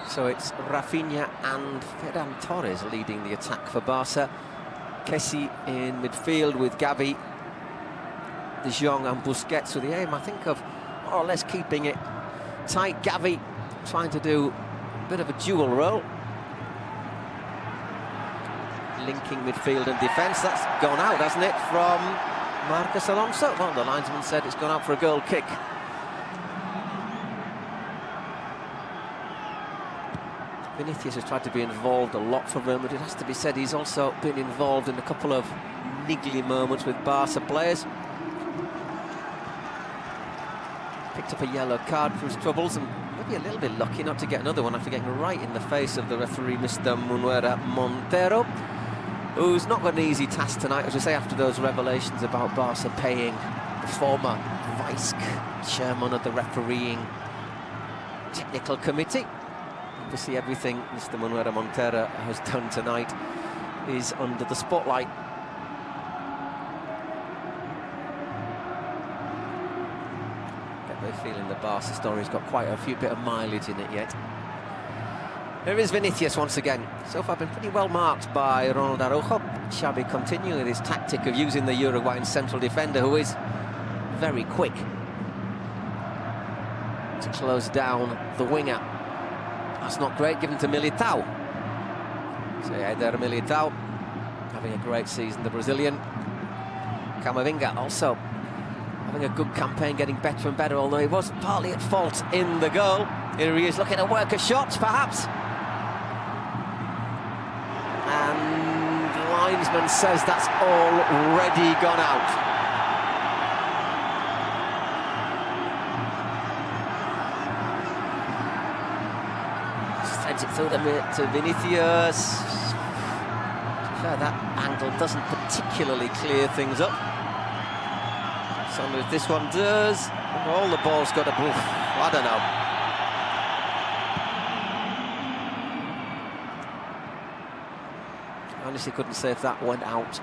So it's Rafinha and Ferran Torres leading the attack for Barca. Kessi in midfield with Gavi, De Jong and Busquets with the aim, I think, of more or less keeping it tight. Gavi trying to do a bit of a dual role, linking midfield and defence. That's gone out, hasn't it, from Marcos Alonso? Well, the linesman said it's gone out for a goal kick. Vinicius has tried to be involved a lot for Real Madrid. It has to be said, he's also been involved in a couple of niggly moments with Barca players. Picked up a yellow card for his troubles, and maybe a little bit lucky not to get another one after getting right in the face of the referee, Mr. Manuel Montero, who's not got an easy task tonight, as I say, after those revelations about Barca paying the former vice chairman of the refereeing technical committee. Obviously everything Mr. Manuel Montero has done tonight is under the spotlight. Get the feeling the Barca story's got quite a few bit of mileage in it yet. There is Vinicius once again. So far been pretty well marked by Ronald Araujo. Xavi continuing with his tactic of using the Uruguayan central defender, who is very quick, to close down the winger. That's not great, given to Militao. So Eder Militao having a great season, the Brazilian. Camavinga also having a good campaign, getting better and better, although he was partly at fault in the goal. Here he is looking to work a shot, perhaps. And the linesman says that's already gone out. Sends it through to Vinicius. fair, that angle doesn't particularly clear things up. So if this one does, and all the ball's got a... I don't know. I honestly couldn't say if that went out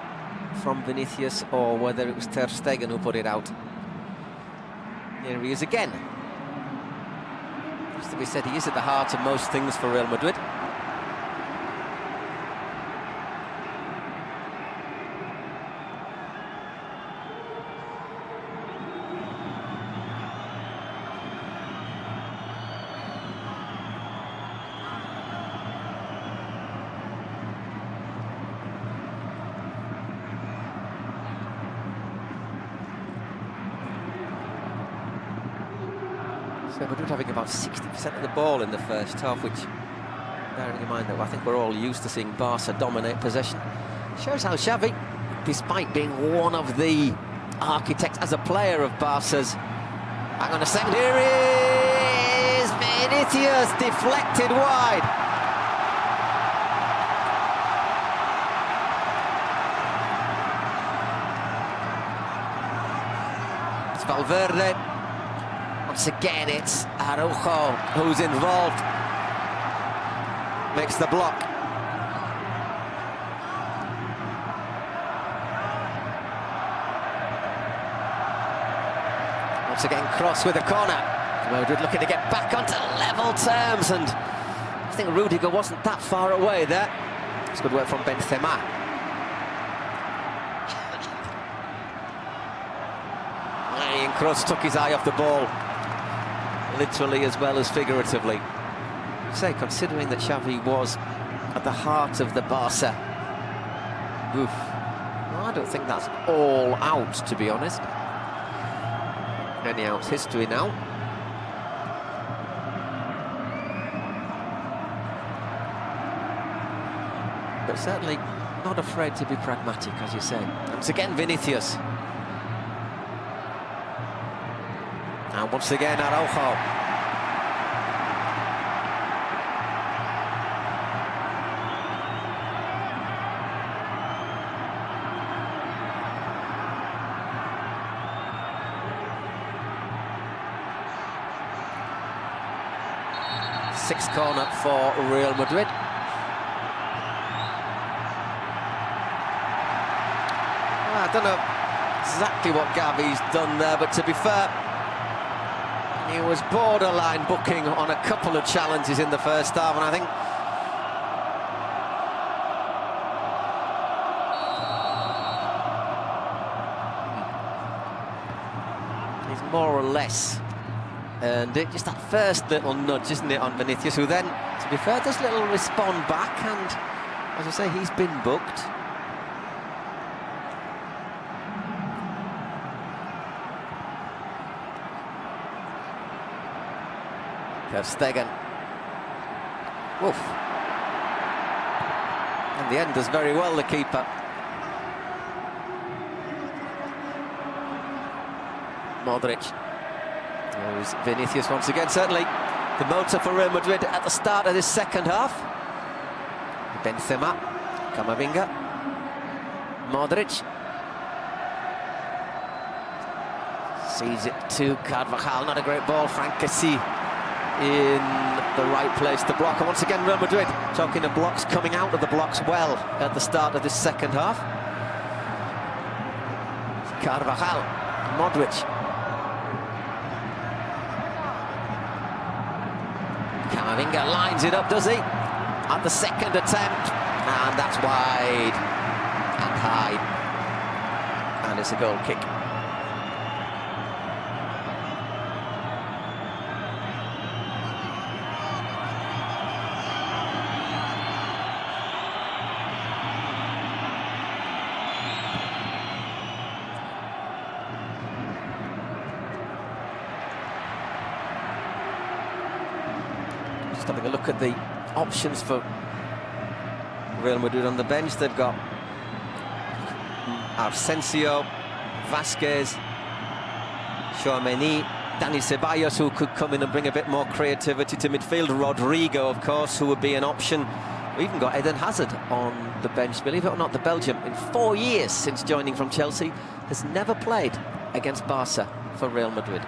from Vinicius or whether it was Ter Stegen who put it out. Here he is again. As we said, he is at the heart of most things for Real Madrid. So Madrid having about 60% of the ball in the first half, which, bearing in mind that I think we're all used to seeing Barca dominate possession, shows how Xavi, despite being one of the architects as a player of Barca's... Hang on a second, here is Vinicius, deflected wide. It's Valverde. Once again, it's Araujo who's involved. Makes the block. Once again, cross with a corner. Madrid looking to get back onto level terms, and I think Rudiger wasn't that far away there. It's good work from Benzema. And Kroos took his eye off the ball, literally as well as figuratively. Say, considering that Xavi was at the heart of the Barca, oof, well, I don't think that's all out, to be honest. Anyhow, it's history now. But certainly not afraid to be pragmatic, as you say. Once again, Vinicius. And once again, Araujo. Sixth corner for Real Madrid. Well, I don't know exactly what Gavi's done there, but to be fair, he was borderline booking on a couple of challenges in the first half, and I think he's more or less earned it. Just that first little nudge, isn't it, on Vinicius, who then, to be fair, does little respond back, and as I say, he's been booked. Ter Stegen. Woof. In the end, does very well, the keeper. Modric. There's Vinicius once again, certainly the motor for Real Madrid at the start of this second half. Benzema, Camavinga, Modric. Sees it to Carvajal, not a great ball, Frankesi in the right place to block. And once again, Real Madrid talking of blocks, coming out of the blocks well at the start of this second half. Carvajal, Modric. Camavinga lines it up, does he? At the second attempt, and that's wide and high, and it's a goal kick. Having a look at the options for Real Madrid on the bench. They've got Asensio, Vasquez, Tchouaméni, Dani Ceballos, who could come in and bring a bit more creativity to midfield. Rodrigo, of course, who would be an option We even got Eden Hazard on the bench. Believe it or not, the Belgian, in 4 years since joining from Chelsea, has never played against Barca for Real Madrid.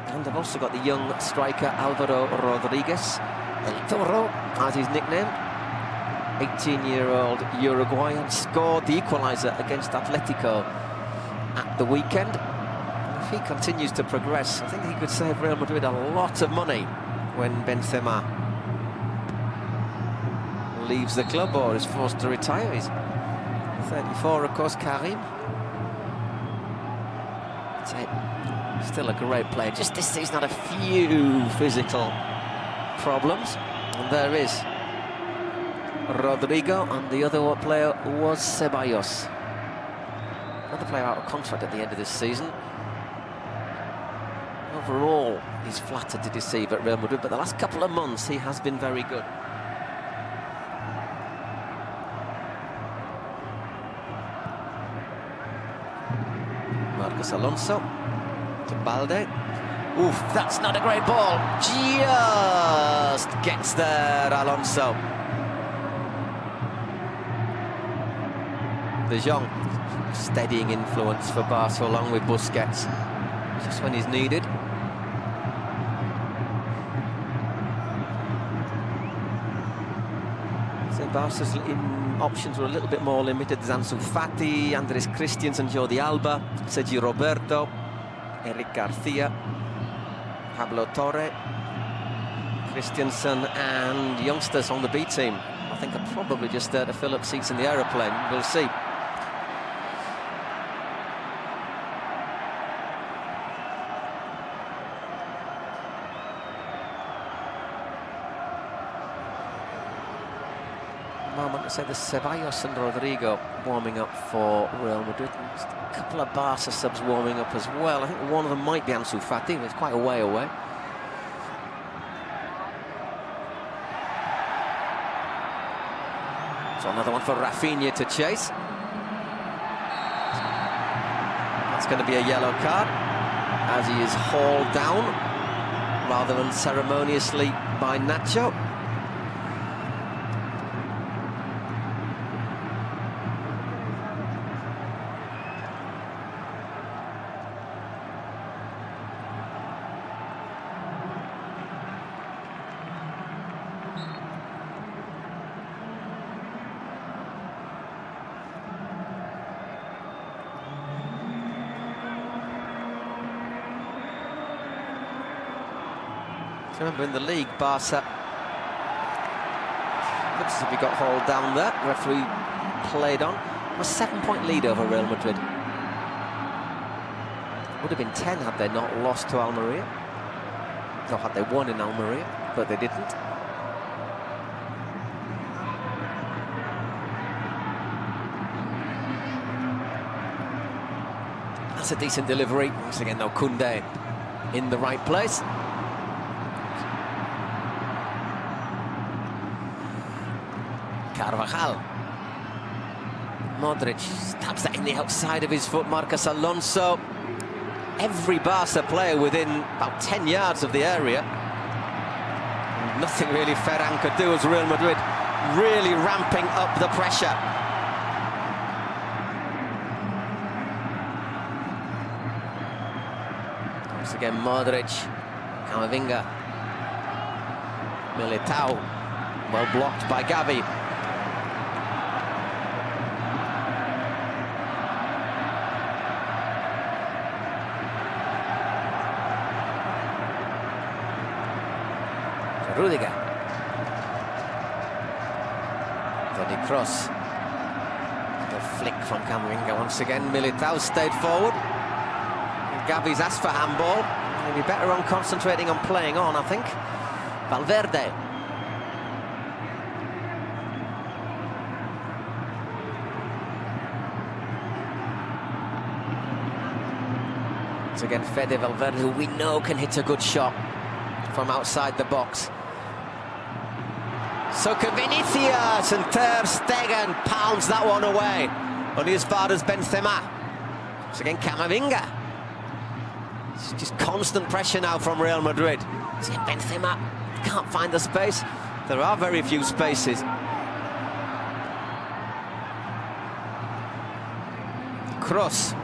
And they've also got the young striker Alvaro Rodriguez, El Toro, as he's nicknamed. 18-year-old Uruguayan, scored the equaliser against Atletico at the weekend. And if he continues to progress, I think he could save Real Madrid a lot of money when Benzema leaves the club or is forced to retire. He's 34, of course, Karim. Still a great player. Just this season had a few physical problems. And there is Rodrigo, and the other player was Ceballos. Another player out of contract at the end of this season. Overall, he's flattered to deceive at Real Madrid, but the last couple of months he has been very good. Marcos Alonso to Balde. Oof, that's not a great ball. Just gets there, Alonso. De Jong, steadying influence for Barca along with Busquets, just when he's needed. So Barca's options were a little bit more limited. Ansu Fati, Andres Christensen, Jordi Alba, Sergi Roberto, Eric Garcia, Pablo Torre, Christensen, and youngsters on the B team. I think are probably just there to fill up seats in the aeroplane. We'll see. Moment to say the Ceballos and Rodrigo warming up for Real Madrid. And just a couple of Barca subs warming up as well. I think one of them might be Ansu Fati, but it's quite a way away. So another one for Rafinha to chase. That's going to be a yellow card as he is hauled down rather unceremoniously by Nacho. Remember, in the league, Barca looks as if he got hauled down there. Referee played on. A 7-point lead over Real Madrid. Would have been 10 had they not lost to Almeria. Or had they won in Almeria, but they didn't. That's a decent delivery. Once again, though, Koundé in the right place. Carvajal. Modric stabs that in the outside of his foot. Marcos Alonso. Every Barca player within about 10 yards of the area. Nothing really Ferran could do as Real Madrid really ramping up the pressure. Once again, Modric, Camavinga, Militao, well blocked by Gavi. Rudiger. Toni Kroos. The flick from Camavinga once again. Militao stayed forward. Gavi's asked for handball. He'll be better on concentrating on playing on, I think. Valverde. Once again, Fede Valverde, who we know can hit a good shot from outside the box. So Vinicius, and Ter Stegen pounds that one away. Only as far as Benzema. Once again, Camavinga. It's just constant pressure now from Real Madrid. See, Benzema can't find the space. There are very few spaces. Cross.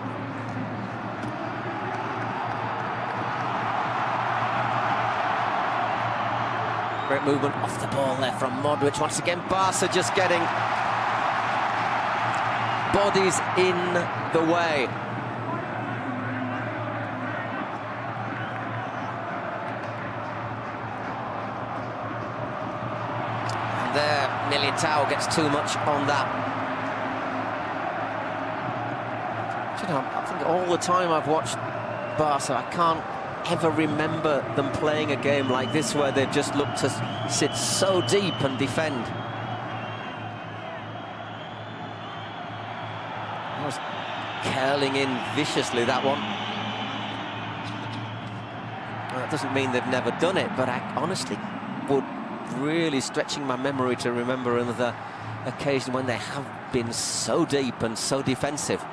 Great movement off the ball there from Modric. Once again, Barca just getting bodies in the way. And there, Militao gets too much on that. You know, I think all the time I've watched Barca, I can't ever remember them playing a game like this where they've just looked to sit so deep and defend. That was curling in viciously, that one. Well, that doesn't mean they've never done it, but I honestly would really stretching my memory to remember another occasion when they have been so deep and so defensive.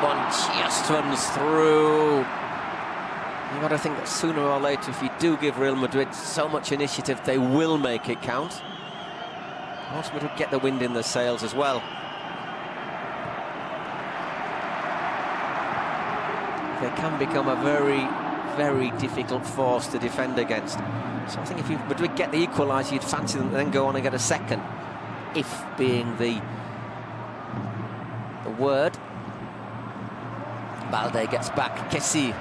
One just runs through. You've got to think that sooner or later, if you do give Real Madrid so much initiative, they will make it count. Ultimately, get the wind in their sails as well. They can become a very, very difficult force to defend against. So I think if Madrid get the equaliser, you'd fancy them to then go on and get a second. If being the word. Balde gets back, Kessie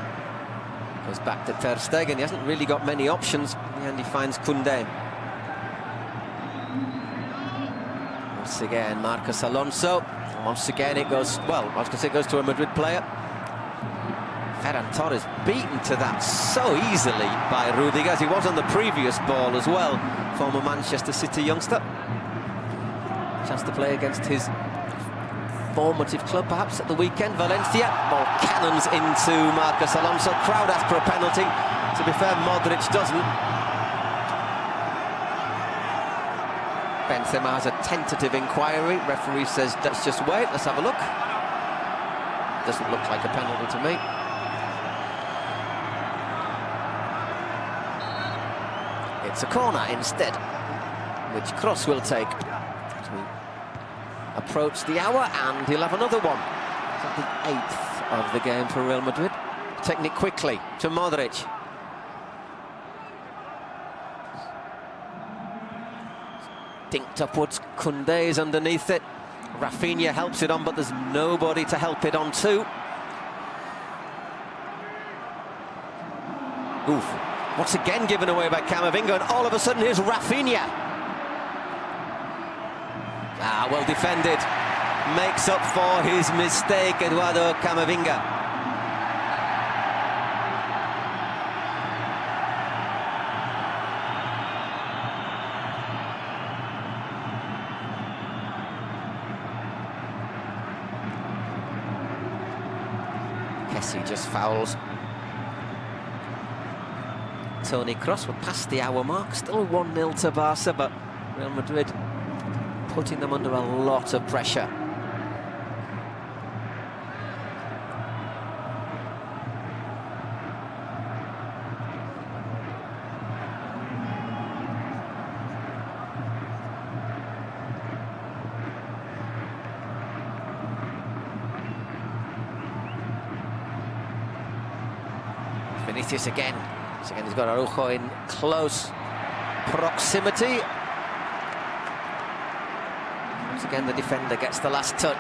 goes back to Ter Stegen. He hasn't really got many options, and he finds Koundé. Once again, Marcos Alonso. Once again, it goes, well, I was going to say it goes to a Madrid player. Ferran Torres beaten to that so easily by Rudiger, as he was on the previous ball as well. Former Manchester City youngster. Chance to play against his formative club perhaps at the weekend. Valencia, ball cannons into Marcos Alonso. Crowd asked for a penalty. To be fair, Modric doesn't. Benzema has a tentative inquiry. Referee says, let's just wait, let's have a look. Doesn't look like a penalty to me. It's a corner instead, which Kroos will take. Approach the hour, and he'll have another one. It's the 8th of the game for Real Madrid. Taking it quickly to Modric. Dinked upwards, Koundé's underneath it. Rafinha helps it on, but there's nobody to help it on to. Oof. Once again given away by Camavinga, and all of a sudden here's Rafinha. Ah, well defended. Makes up for his mistake, Eduardo Camavinga. Kessie just fouls. Toni Kroos, we're past the hour mark. Still 1-0 to Barca, but Real Madrid putting them under a lot of pressure. Vinicius again. So again, he's got Araujo in close proximity. Once again, the defender gets the last touch.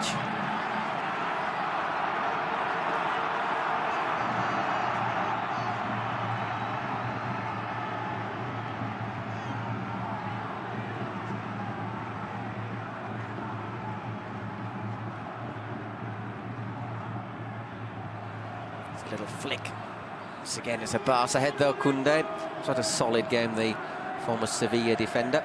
It's a little flick. Once again, it's a Barca head though, Koundé. It's had a solid game, the former Sevilla defender.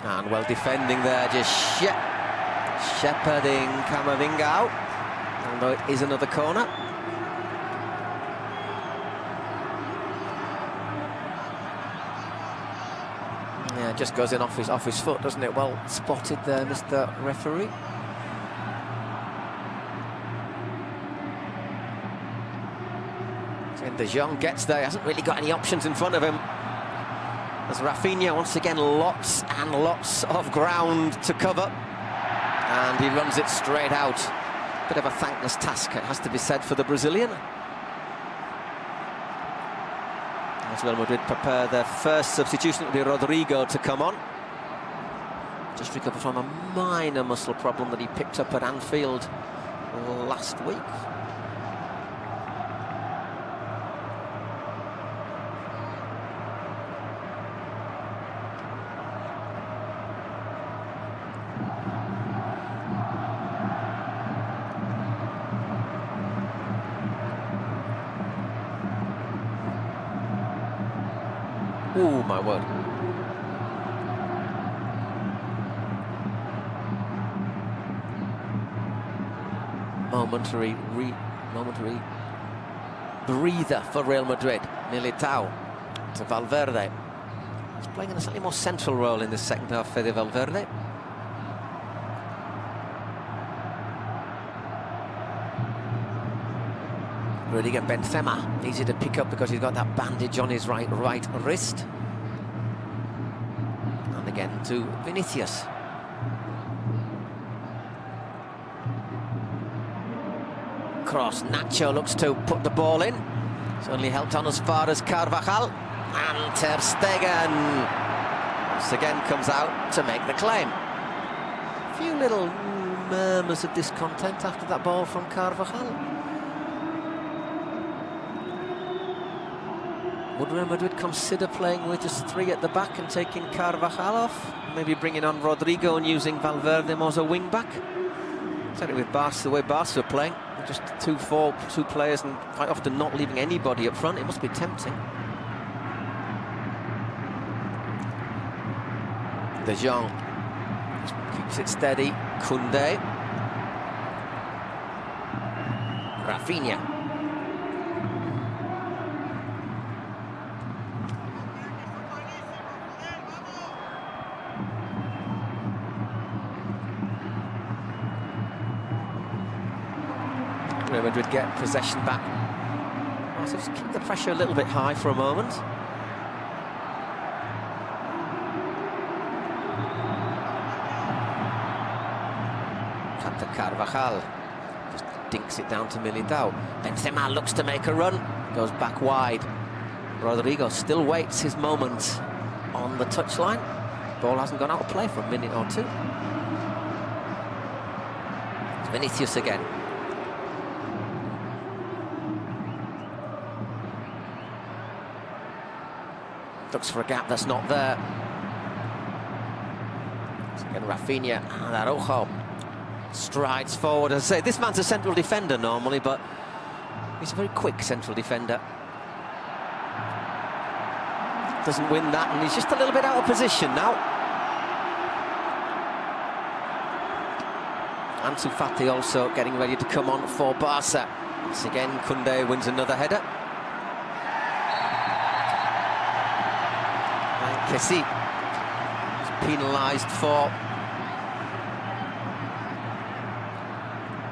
And well defending there, just shepherding Camavinga out. Although it is another corner. Yeah, it just goes in off his foot, doesn't it? Well spotted there, Mr. Referee. When De Jong gets there, he hasn't really got any options in front of him. As Rafinha, once again, lots and lots of ground to cover. And he runs it straight out. Bit of a thankless task, it has to be said, for the Brazilian. As Real Madrid prepare their first substitution, it will be Rodrigo to come on. Just recovered from a minor muscle problem that he picked up at Anfield last week. Oh, my word. Momentary breather for Real Madrid. Militao to Valverde. He's playing in a slightly more central role in the second half, Fede Valverde. Rudiger Benzema, easy to pick up because he's got that bandage on his right wrist. And again to Vinicius. Cross, Nacho looks to put the ball in. It's only helped on as far as Carvajal. And Ter Stegen once again comes out to make the claim. A few little murmurs of discontent after that ball from Carvajal. Would Real Madrid consider playing with just three at the back and taking Carvajal off? Maybe bringing on Rodrigo and using Valverde more as a wing-back? Certainly with Barca, the way Barca are playing, just two players and quite often not leaving anybody up front, it must be tempting. De Jong keeps it steady. Koundé. Rafinha. Real Madrid get possession back. So just keep the pressure a little bit high for a moment. Captain Carvajal just dinks it down to Militao. Benzema looks to make a run, goes back wide. Rodrigo still waits his moment on the touchline. Ball hasn't gone out of play for a minute or two. It's Vinicius again. Looks for a gap that's not there. So again, Rafinha and Araujo strides forward. As I say, this man's a central defender normally, but he's a very quick central defender. Doesn't win that, and he's just a little bit out of position now. Ansu Fati also getting ready to come on for Barca. Once again, Koundé wins another header. Kessie is penalised for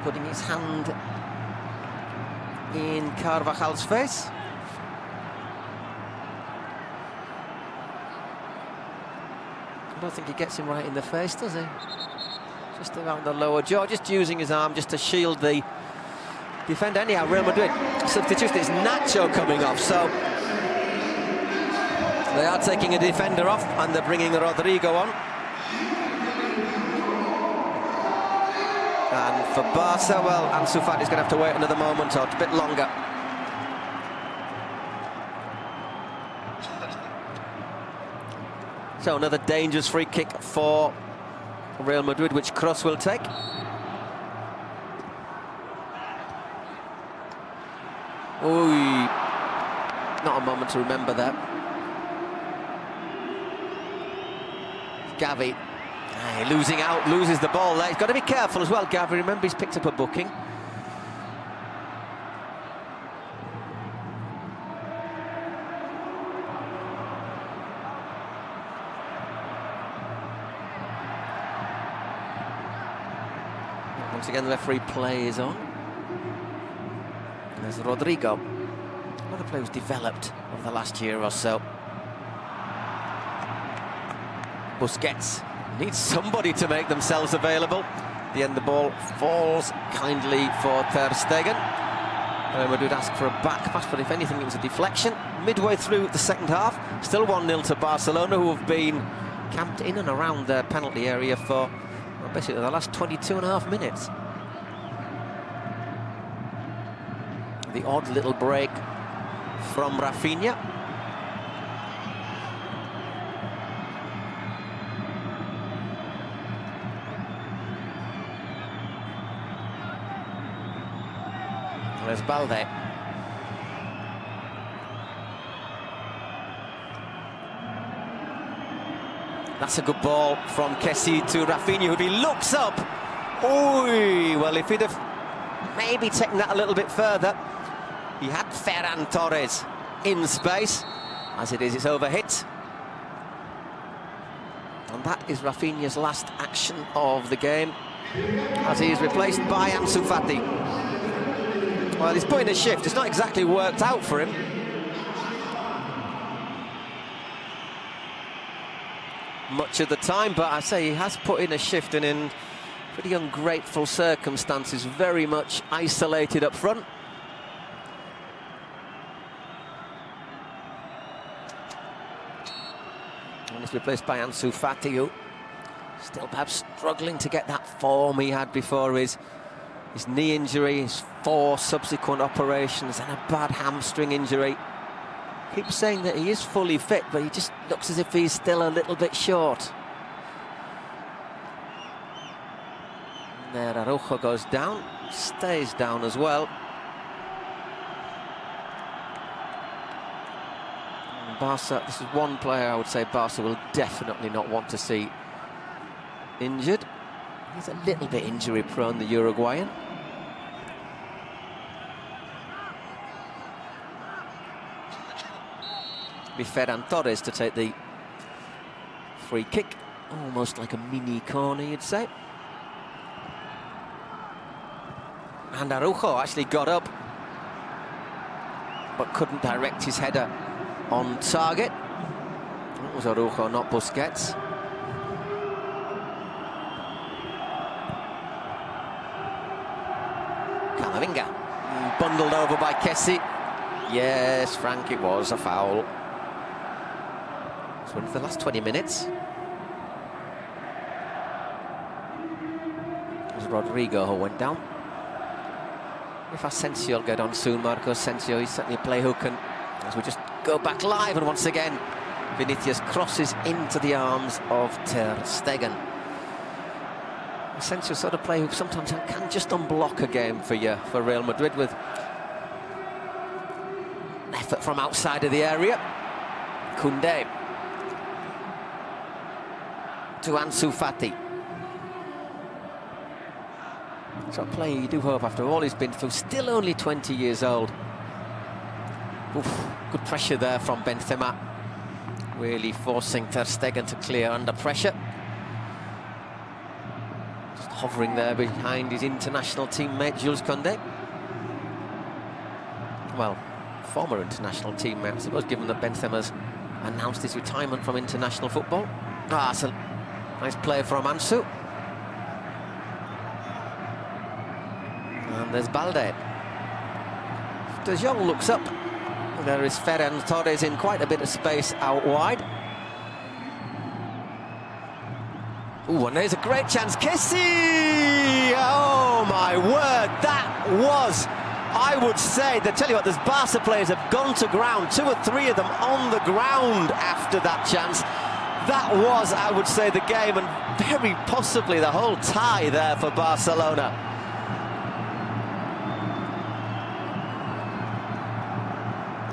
putting his hand in Carvajal's face. I don't think he gets him right in the face, does he? Just around the lower jaw, just using his arm just to shield the defender. Anyhow, Real Madrid substitution. It's Nacho coming off, so they are taking a defender off and they're bringing Rodrigo on. And for Barca, well, Ansu Fati's going to have to wait another moment or a bit longer. So another dangerous free kick for Real Madrid, which Kroos will take. Ooh, not a moment to remember that. Gavi, losing out, loses the ball there. He's got to be careful as well, Gavi. Remember, he's picked up a booking. Once again, the referee play is on. There's Rodrigo. Another player who's developed over the last year or so. Busquets needs somebody to make themselves available. At the end, the ball falls kindly for Ter Stegen. Real Madrid asked for a back pass, but if anything, it was a deflection. Midway through the second half, still 1-0 to Barcelona, who have been camped in and around their penalty area for basically the last 22.5 minutes. The odd little break from Rafinha. There's Balde. That's a good ball from Kessie to Rafinha, if he looks up. Oi, well, if he'd have maybe taken that a little bit further. He had Ferran Torres in space. As it is, it's overhit. And that is Rafinha's last action of the game, as he is replaced by Ansu Fati. Well, he's put in a shift. It's not exactly worked out for him. Much of the time, but I say he has put in a shift, and in pretty ungrateful circumstances, very much isolated up front. And it's replaced by Ansu Fati, who still perhaps struggling to get that form he had before his knee injury, his 4 subsequent operations, and a bad hamstring injury. Keeps saying that he is fully fit, but he just looks as if he's still a little bit short. And there, Araujo goes down, stays down as well. And Barca, this is one player I would say Barca will definitely not want to see injured. He's a little bit injury prone, the Uruguayan. Be Ferran Torres to take the free kick, almost like a mini corner, you'd say. And Araujo actually got up, but couldn't direct his header on target. That was Araujo, not Busquets. Camavinga, bundled over by Kessie. Yes, Frank, it was a foul. So for the last 20 minutes, it was Rodrigo who went down. If Asensio will get on soon, Marco Asensio, he's certainly a play who can, as we just go back live, and once again, Vinicius crosses into the arms of Ter Stegen. Asensio sort of play who sometimes can just unblock a game for Real Madrid with effort from outside of the area. Koundé to Ansu Fati. So a player you do hope, after all he's been through, still only 20 years old. Oof, good pressure there from Benzema, really forcing Ter Stegen to clear under pressure. Just hovering there behind his international teammate Jules Koundé. Well, former international teammate, I suppose, given that Benzema's announced his retirement from international football. Ah, so nice play from Ansu. And there's Balde. De Jong looks up. There is Ferran Torres in quite a bit of space out wide. Ooh, and there's a great chance. Kessie! Oh, my word. That was, I would say, they tell you what, there's Barca players have gone to ground. 2 or 3 of them on the ground after that chance. That was, I would say, the game, and very possibly the whole tie there for Barcelona.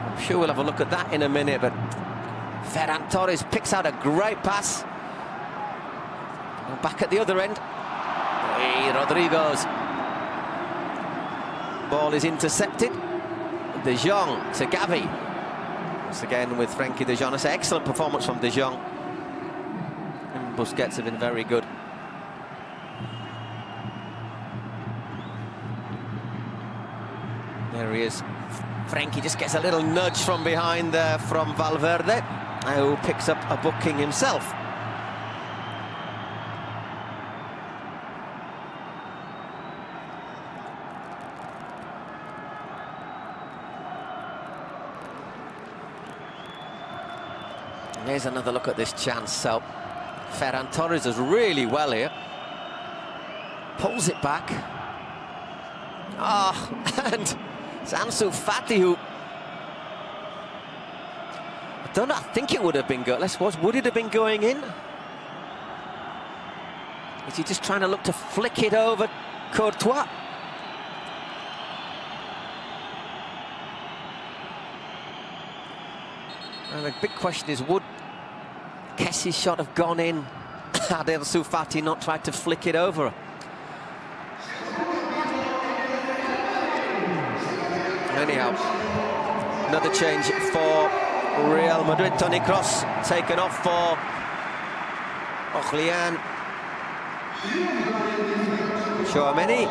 I'm sure we'll have a look at that in a minute, but Ferran Torres picks out a great pass. And back at the other end. Hey, Rodrigo's ball is intercepted. De Jong to Gavi. Once again with Frenkie de Jong. It's an excellent performance from de Jong. And Busquets have been very good. There he is, Frenkie just gets a little nudge from behind there from Valverde, who picks up a booking himself. And here's another look at this chance. So Ferran Torres does really well here. Pulls it back. And it's Ansu Fati who... I think it would have been good. Let's watch. Would it have been going in? Is he just trying to look to flick it over Courtois? And the big question is, would Kessi's shot have gone in had Ansu Fati not tried to flick it over? Anyhow, another change for Real Madrid. Toni Kroos taken off for Orleans. Tchouaméni.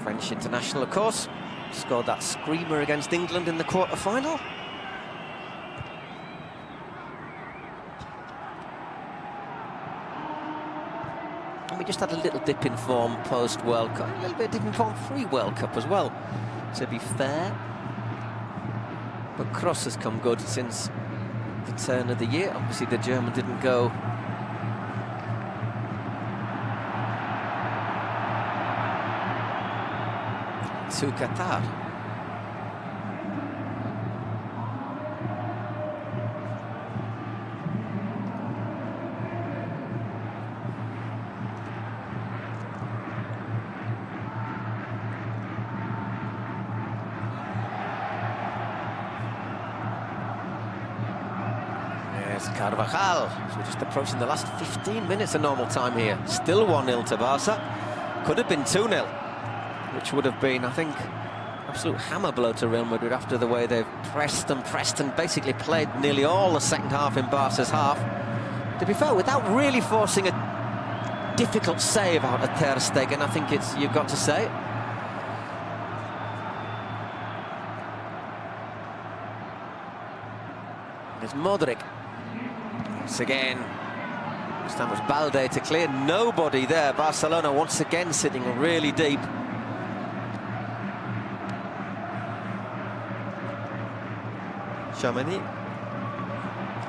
French international, of course, scored that screamer against England in the quarter-final. And we just had a little dip in form post-World Cup, a little bit of dip in form pre-World Cup as well, to be fair. But Kroos has come good since the turn of the year. Obviously the German didn't go to Qatar. Yes, Carvajal. So we're just approaching the last 15 minutes of normal time here. Still 1-0 to Barca. Could have been 2-0. Which would have been, I think, absolute hammer blow to Real Madrid after the way they've pressed and basically played nearly all the second half in Barca's half. To be fair, without really forcing a difficult save out of Ter Stegen, I think you've got to say. There's Modric. Once again, this time was Balde to clear. Nobody there. Barcelona once again sitting really deep. Tchouaméni.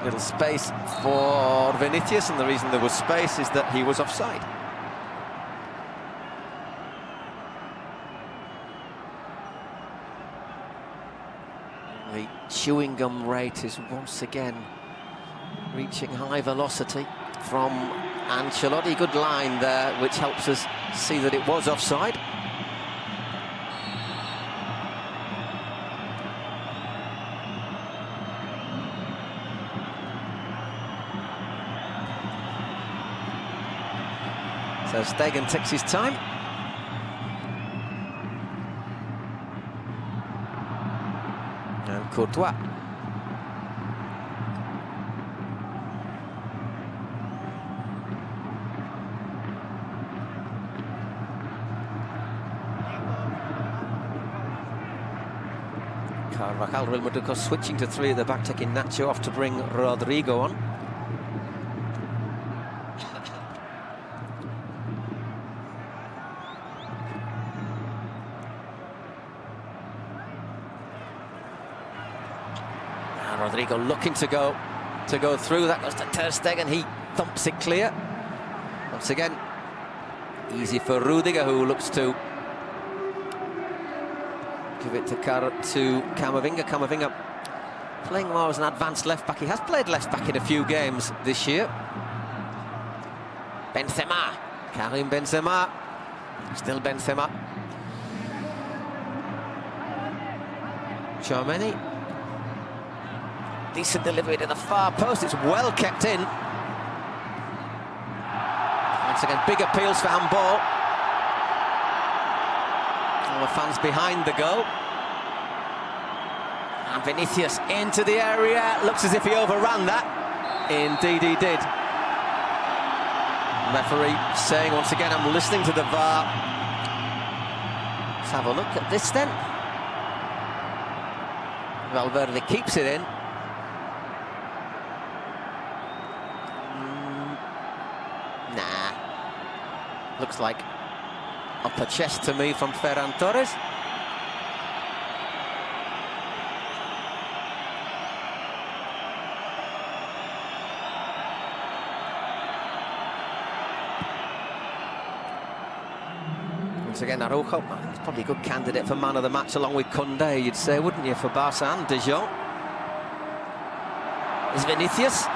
Little space for Vinicius, and the reason there was space is that he was offside. The chewing gum rate is once again reaching high velocity from Ancelotti. Good line there, which helps us see that it was offside. So Stegen takes his time. And Courtois. Carvajal, Real Madrid switching to three at the back, taking Nacho off to bring Rodrigo on. Rodrigo looking to go through. That goes to Ter Stegen. He thumps it clear. Once again, easy for Rudiger, who looks to give it to Camavinga. Camavinga playing more as an advanced left-back. He has played left-back in a few games this year. Benzema. Karim Benzema. Still Benzema. Tchouaméni. Decent delivery to the far post. It's well kept in. Once again, big appeals for handball. All the fans behind the goal. And Vinicius into the area. Looks as if he overran that. Indeed he did. referee saying once again, I'm listening to the VAR. Let's have a look at this then. Valverde keeps it in. Nah. Looks like upper chest to me from Ferran Torres. Once again, Araujo, he's probably a good candidate for man of the match along with Koundé, you'd say, wouldn't you, for Barca and De Jong? Is Vinicius.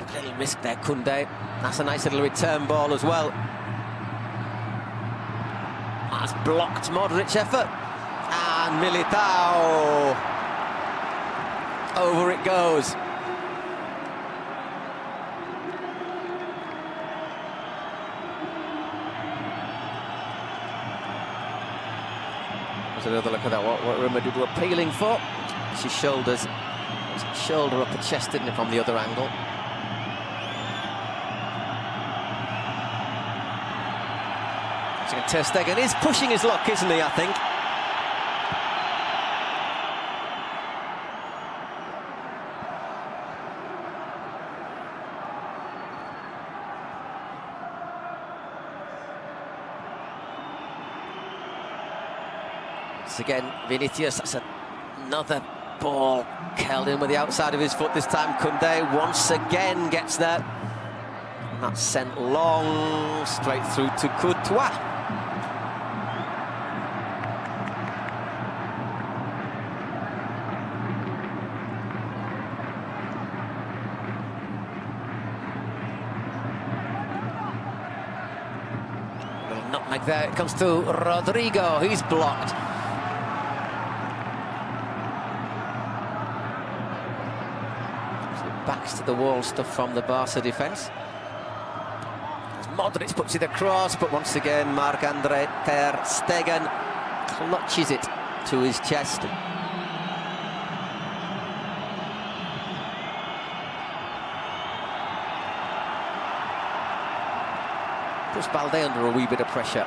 A little risk there, Koundé. That's a nice little return ball as well. That's blocked Modric effort. And Militao. Over it goes. There's another look at that, what Real Madrid were appealing for. She shoulders, shoulder upper chest, didn't it, from the other angle. Ter Stegen is pushing his luck, isn't he, I think? Once again, Vinicius, that's another ball curled in with the outside of his foot this time. Koundé once again gets there. And that's sent long, straight through to Courtois. Nutmeg there, it comes to Rodrigo, he's blocked. So backs to the wall stuff from the Barca defence. As Modric puts it across, but once again Marc-Andre Ter Stegen clutches it to his chest. Puts Balde under a wee bit of pressure.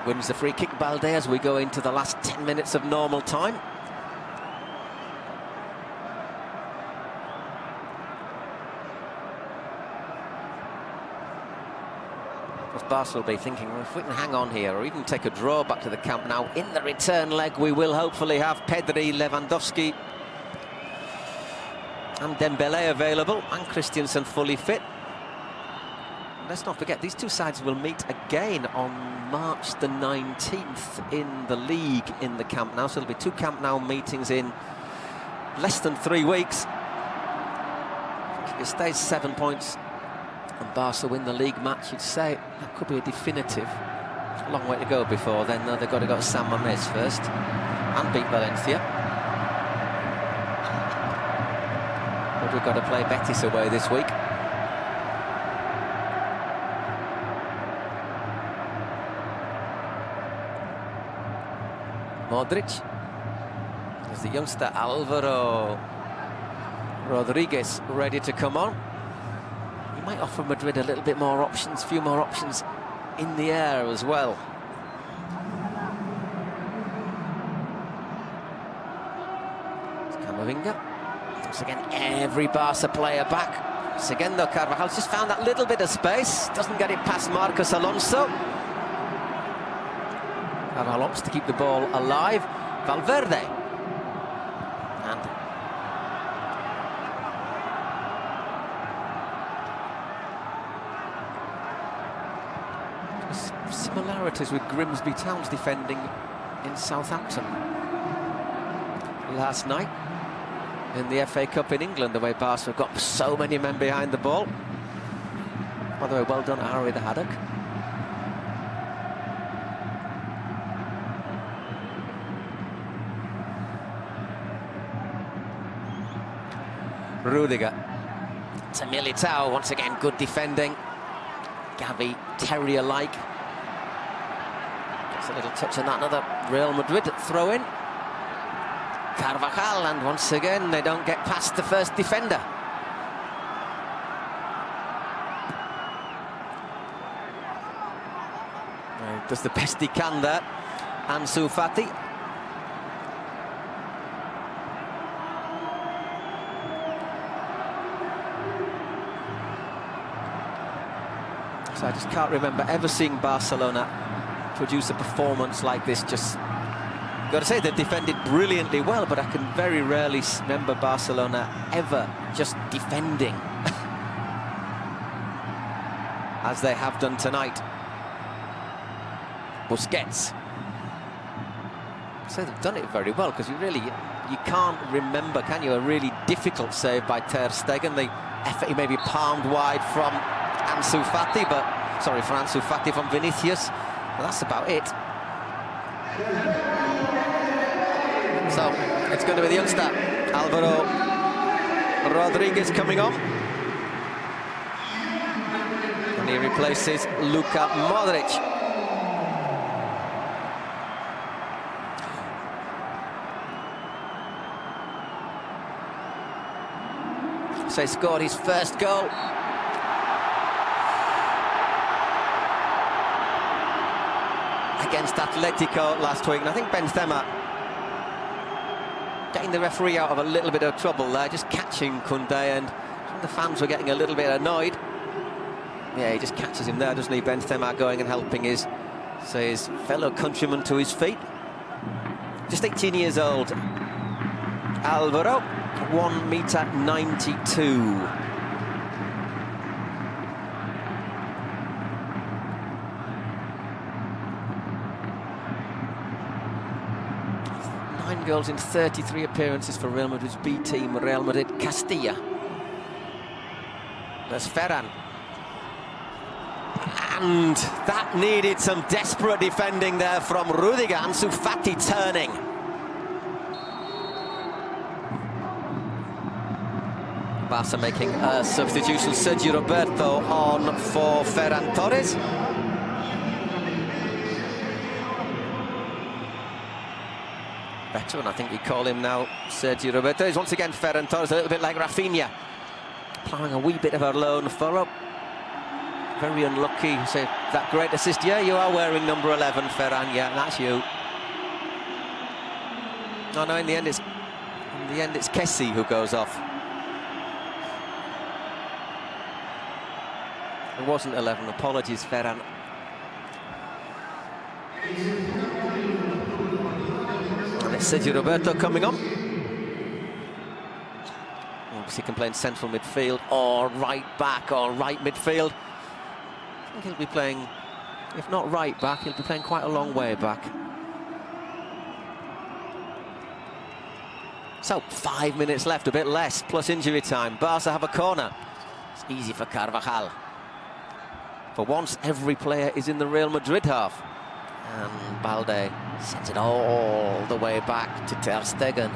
Wins the free kick, Balde, as we go into the last 10 minutes of normal time. Barca will be thinking, well, if we can hang on here or even take a draw back to the Camp Nou in the return leg, we will hopefully have Pedri, Lewandowski and Dembele available, and Christensen fully fit. Let's not forget, these two sides will meet again on March the 19th in the league in the Camp Nou. So there'll be two Camp Nou meetings in less than 3 weeks. If it stays 7 points and Barca win the league match, you'd say that could be a definitive. A long way to go before then, though. They've got to go to San Mamés first and beat Valencia. But we've got to play Betis away this week. Modric. There's the youngster Alvaro Rodriguez ready to come on. He might offer Madrid a little bit more options, a few more options in the air as well. It's Camavinga. Once again, every Barca player back. Once again, though, Carvajal's just found that little bit of space. Doesn't get it past Marcos Alonso. Carvajal opts to keep the ball alive. Valverde. And similarities with Grimsby Town's defending in Southampton last night in the FA Cup in England, the way Barca have got so many men behind the ball. By the way, well done, Harry the Haddock. Rudiger to Militao, once again good defending. Gavi, terrier-like. It's a little touch on that, another Real Madrid throw-in. Carvajal, and once again they don't get past the first defender. Does the best he can there, Ansu Fati. So I just can't remember ever seeing Barcelona produce a performance like this. Just got to say, they defended brilliantly well, but I can very rarely remember Barcelona ever just defending as they have done tonight. Busquets. So they've done it very well, because you can't remember, can you, a really difficult save by Ter Stegen. The effort, he maybe palmed wide from Ansu Fati, from Ansu Fati from Vinicius. Well, that's about it. So it's going to be the youngster Alvaro Rodriguez coming on, and he replaces Luka Modric. So he scored his first goal against Atletico last week, and I think Benzema getting the referee out of a little bit of trouble there, just catching Koundé, and the fans were getting a little bit annoyed. Yeah, he just catches him there, doesn't he? Benzema going and helping his fellow countryman to his feet. Just 18 years old, Alvaro, 1.92 m. Nine goals in 33 appearances for Real Madrid's B team, Real Madrid Castilla. There's Ferran. And that needed some desperate defending there from Rudiger. Ansu Fati turning. Barca making a substitution. Sergio Roberto on for Ferran Torres. Veteran, I think you call him now, Sergio Roberto. Is once again Ferran Torres, a little bit like Rafinha, ploughing a wee bit of a lone furrow. Very unlucky. So that great assist. Yeah, you are wearing number 11, Ferran. Yeah, that's you. Oh no, in the end it's Kessie who goes off. It wasn't 11. Apologies, Ferran. And it's Sergio Roberto coming on. Obviously, he can play in central midfield or right back or right midfield. I think he'll be playing, if not right back, he'll be playing quite a long way back. So 5 minutes left, a bit less, plus injury time. Barca have a corner. It's easy for Carvajal. For once, every player is in the Real Madrid half. And Balde sends it all the way back to Ter Stegen.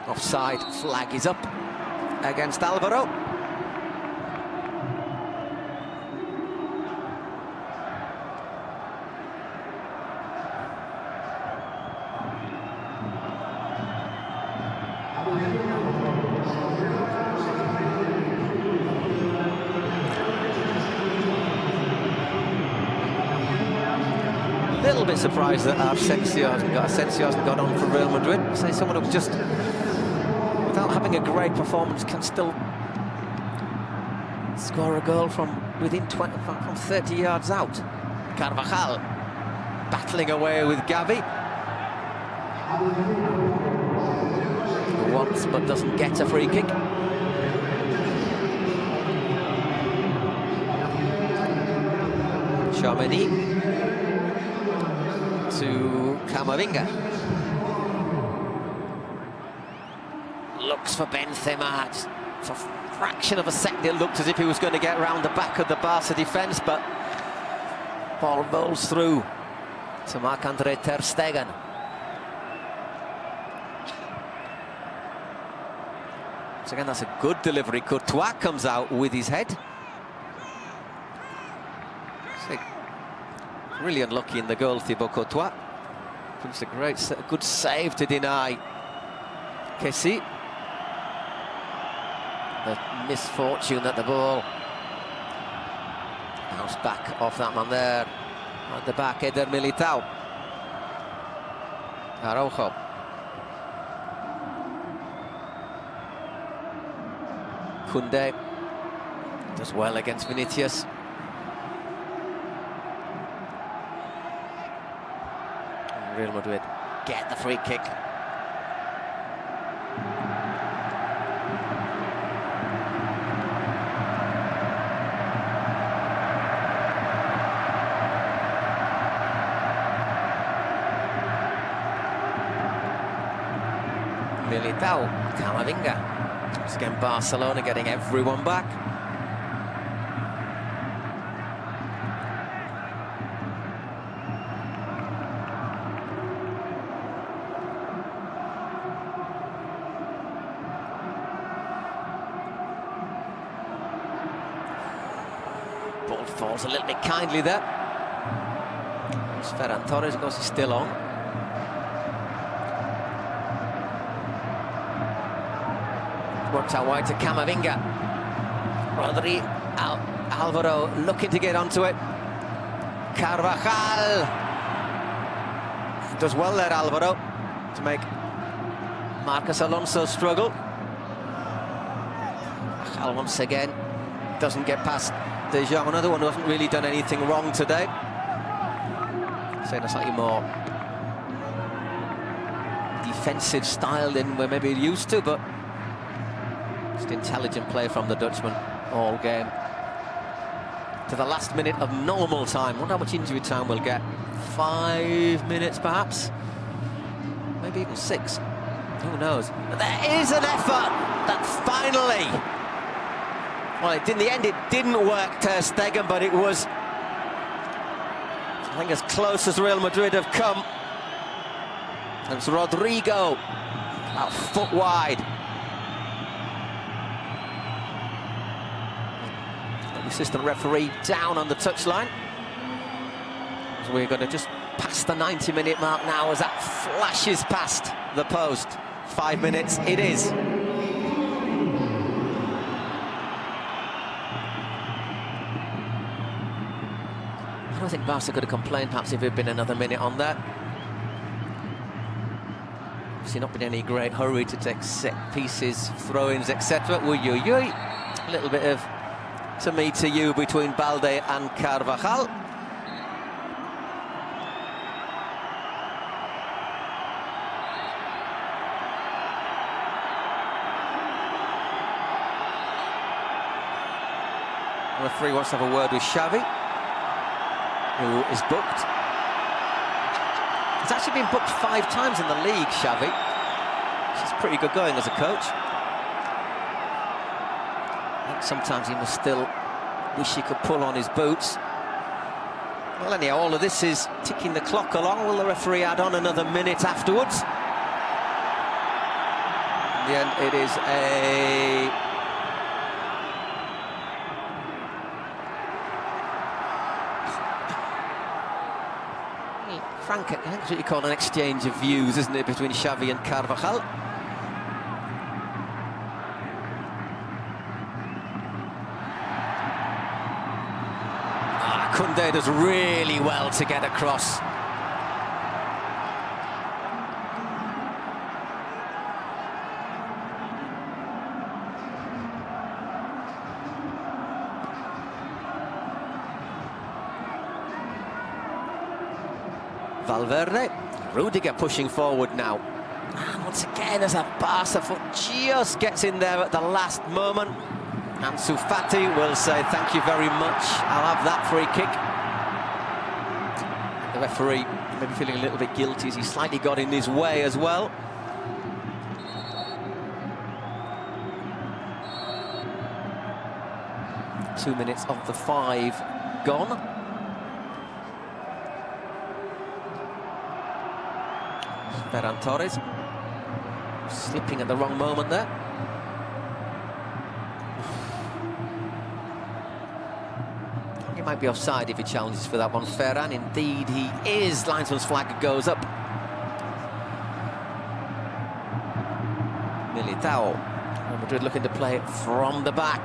Offside flag is up against Alvaro. A little bit surprised that Asensio hasn't got on for Real Madrid. Say someone who just, without having a great performance, can still score a goal from within 20, from 30 yards out. Carvajal battling away with Gavi. Wants but doesn't get a free kick. Tchouaméni to Camavinga. Looks for Benzema. Just for a fraction of a second, it looked as if he was going to get round the back of the Barca defence, but ball rolls through to Marc-Andre Ter Stegen. Once again, that's a good delivery. Courtois comes out with his head. Really unlucky in the goal, Thibaut Courtois. It's a good save to deny Kessie. The misfortune that the ball bounced back off that man there. At the back, Eder Militao. Araujo. Koundé does well against Vinicius. Real Madrid get the free kick. Militao, Camavinga. Once again, Barcelona getting everyone back. Ball falls a little bit kindly there. Ferran Torres, of course, is still on. Worked out wide to Camavinga. Alvaro looking to get onto it. Carvajal. Does well there, Alvaro, to make Marcos Alonso struggle. Carvajal once again doesn't get past De Jong, another one who hasn't really done anything wrong today. Saying a slightly more defensive style than we're maybe used to, but just intelligent play from the Dutchman all game. To the last minute of normal time. Wonder how much injury time we'll get. 5 minutes perhaps? Maybe even 6. Who knows? But there is an effort that finally... Well, in the end, it didn't work, Ter Stegen, but it was, I think, as close as Real Madrid have come. And it's Rodrigo, about a foot wide. The assistant referee down on the touchline. So we're going to just pass the 90-minute mark now as that flashes past the post. 5 minutes it is. I don't think Barca could have complained perhaps if it had been another minute on that. Obviously not been any great hurry to take set pieces, throw-ins, etc. A little bit of to me to you between Balde and Carvajal. The referee wants to have a word with Xavi, who is booked. He's actually been booked 5 times in the league, Xavi. She's pretty good going as a coach. I think sometimes he must still wish he could pull on his boots. Well, anyhow, all of this is ticking the clock along. Will the referee add on another minute afterwards? In the end, it is a... frank, I think that's what you call an exchange of views, isn't it, between Xavi and Carvajal? Koundé does really well to get across. Valverde, Rudiger pushing forward now. And once again, as a Barca foot just gets in there at the last moment. Ansu Fati will say thank you very much. I'll have that free kick. The referee maybe feeling a little bit guilty as he slightly got in his way as well. Two minutes of the 5 gone. Ferran Torres slipping at the wrong moment there. might be offside if he challenges for that one. Ferran, indeed he is. Linesman's flag goes up. Militao. Real Madrid looking to play it from the back.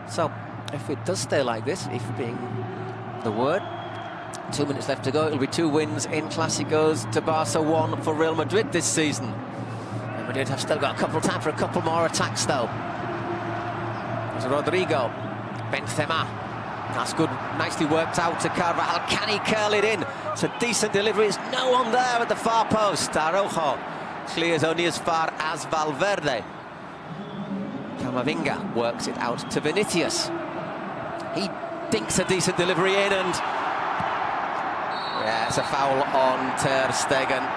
So, if it does stay like this, if being the word, 2 minutes left to go, it'll be 2 wins in Clásicos to Barca 1 for Real Madrid this season. Real Madrid have still got a couple of time for a couple more attacks though. There's Rodrigo, Benzema. That's good, nicely worked out to Carvajal. Can he curl it in? It's a decent delivery. There's no one there at the far post. Araujo clears only as far as Valverde. Camavinga works it out to Vinicius. He dinks a decent delivery in, and yeah, it's a foul on Ter Stegen.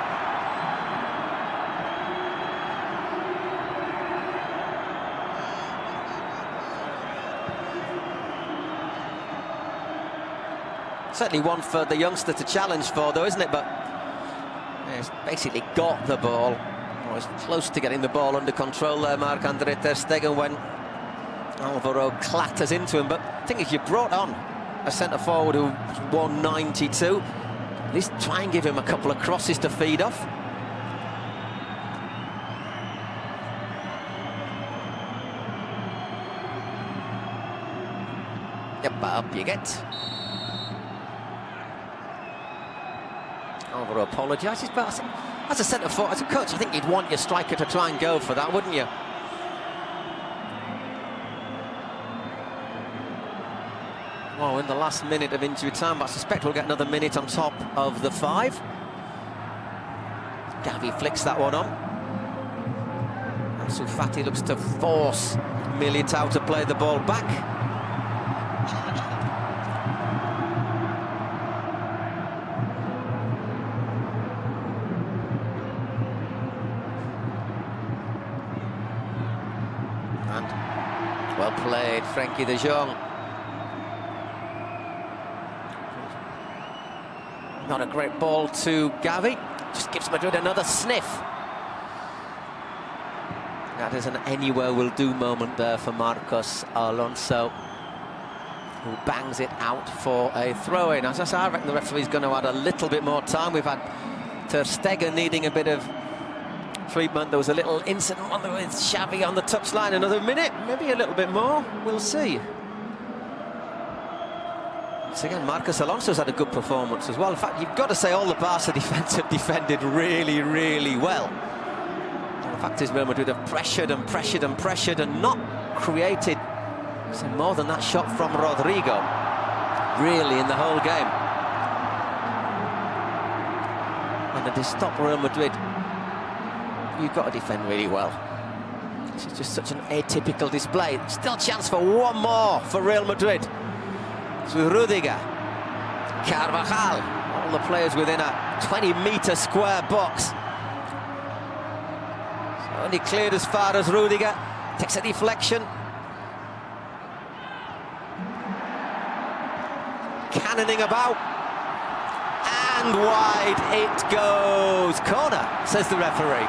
Certainly one for the youngster to challenge for, though, isn't it? But he's basically got the ball. Well, he's close to getting the ball under control there, Marc-Andre Ter Stegen, when Alvaro clatters into him. But the thing is, you brought on a centre-forward who's 192. At least try and give him a couple of crosses to feed off. Yep, up you get. Alvaro apologises, but as a centre-forward, as a coach, I think you'd want your striker to try and go for that, wouldn't you? Well, in the last minute of injury time, but I suspect we'll get another minute on top of the 5. Gavi flicks that one on. Ansu Fati looks to force Militao to play the ball back. And well played, Frenkie de Jong. Not a great ball to Gavi, just gives Madrid another sniff. That is an anywhere will do moment there for Marcos Alonso, who bangs it out for a throw-in. As I say, I reckon the referee's going to add a little bit more time. We've had Ter Stegen needing a bit of treatment. There was a little incident with Xavi on the touchline. Another minute, maybe a little bit more. We'll see. So again, Marcos Alonso's had a good performance as well. In fact, you've got to say all the Barca defence have defended really, really well. And the fact is, Real Madrid have pressured and pressured and pressured and not created more than that shot from Rodrigo, really, in the whole game. And to stop Real Madrid, you've got to defend really well. This is just such an atypical display. Still chance for one more for Real Madrid. So Rudiger, Carvajal, all the players within a 20-metre square box. So only cleared as far as Rudiger. Takes a deflection. Cannoning about. And wide it goes. Corner, says the referee.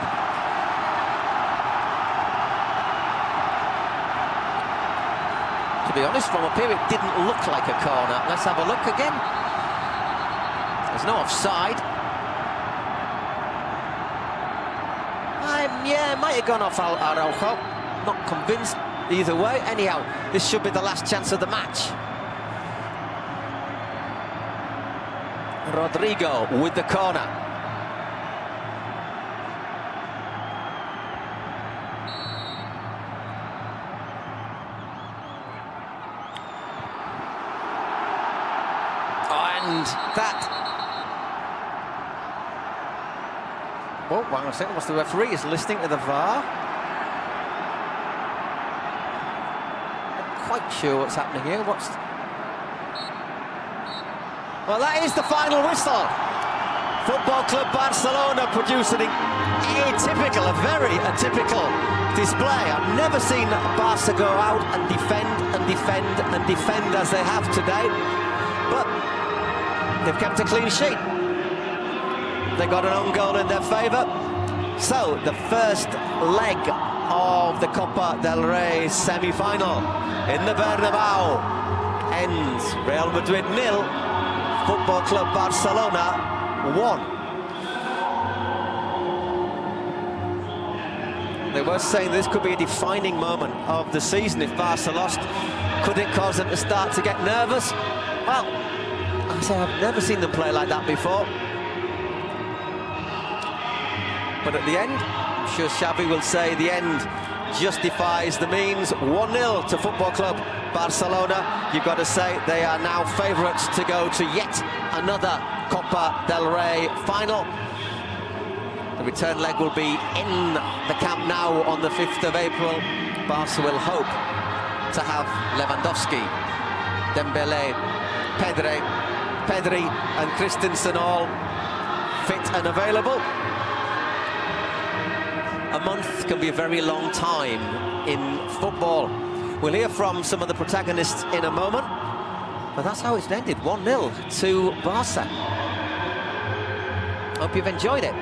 To be honest, from up here it didn't look like a corner. Let's have a look again. There's no offside. Yeah, might have gone off Araujo. Not convinced either way. Anyhow, this should be the last chance of the match. Rodrigo with the corner. And that... Oh, hang on a second, what's the referee is listening to the VAR. Not quite sure what's happening here. Well, that is the final whistle. Football Club Barcelona producing atypical, a very atypical display. I've never seen Barca go out and defend and defend and defend as they have today. But they've kept a clean sheet. They got an own goal in their favour. So the first leg of the Copa del Rey semi-final in the Bernabeu. Ends Real Madrid 0, Football Club Barcelona 1. They were saying this could be a defining moment of the season if Barca lost. Could it cause them to start to get nervous? Well, I say I've never seen them play like that before. But at the end, I'm sure Xavi will say the end justifies the means. 1-0 to Football Club Barcelona. You've got to say they are now favourites to go to yet another Copa del Rey final. The return leg will be in the Camp Nou on the 5th of April. Barca will hope to have Lewandowski, Dembele, Pedri and Christensen all fit and available. A month can be a very long time in football. We'll hear from some of the protagonists in a moment, but that's how it's ended, 1-0 to Barca. Hope you've enjoyed it.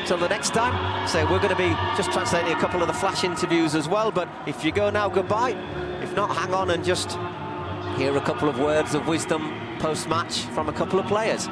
Till the next time, so we're going to be just translating a couple of the flash interviews as well, but if you go now, goodbye. If not, hang on and just hear a couple of words of wisdom post-match from a couple of players.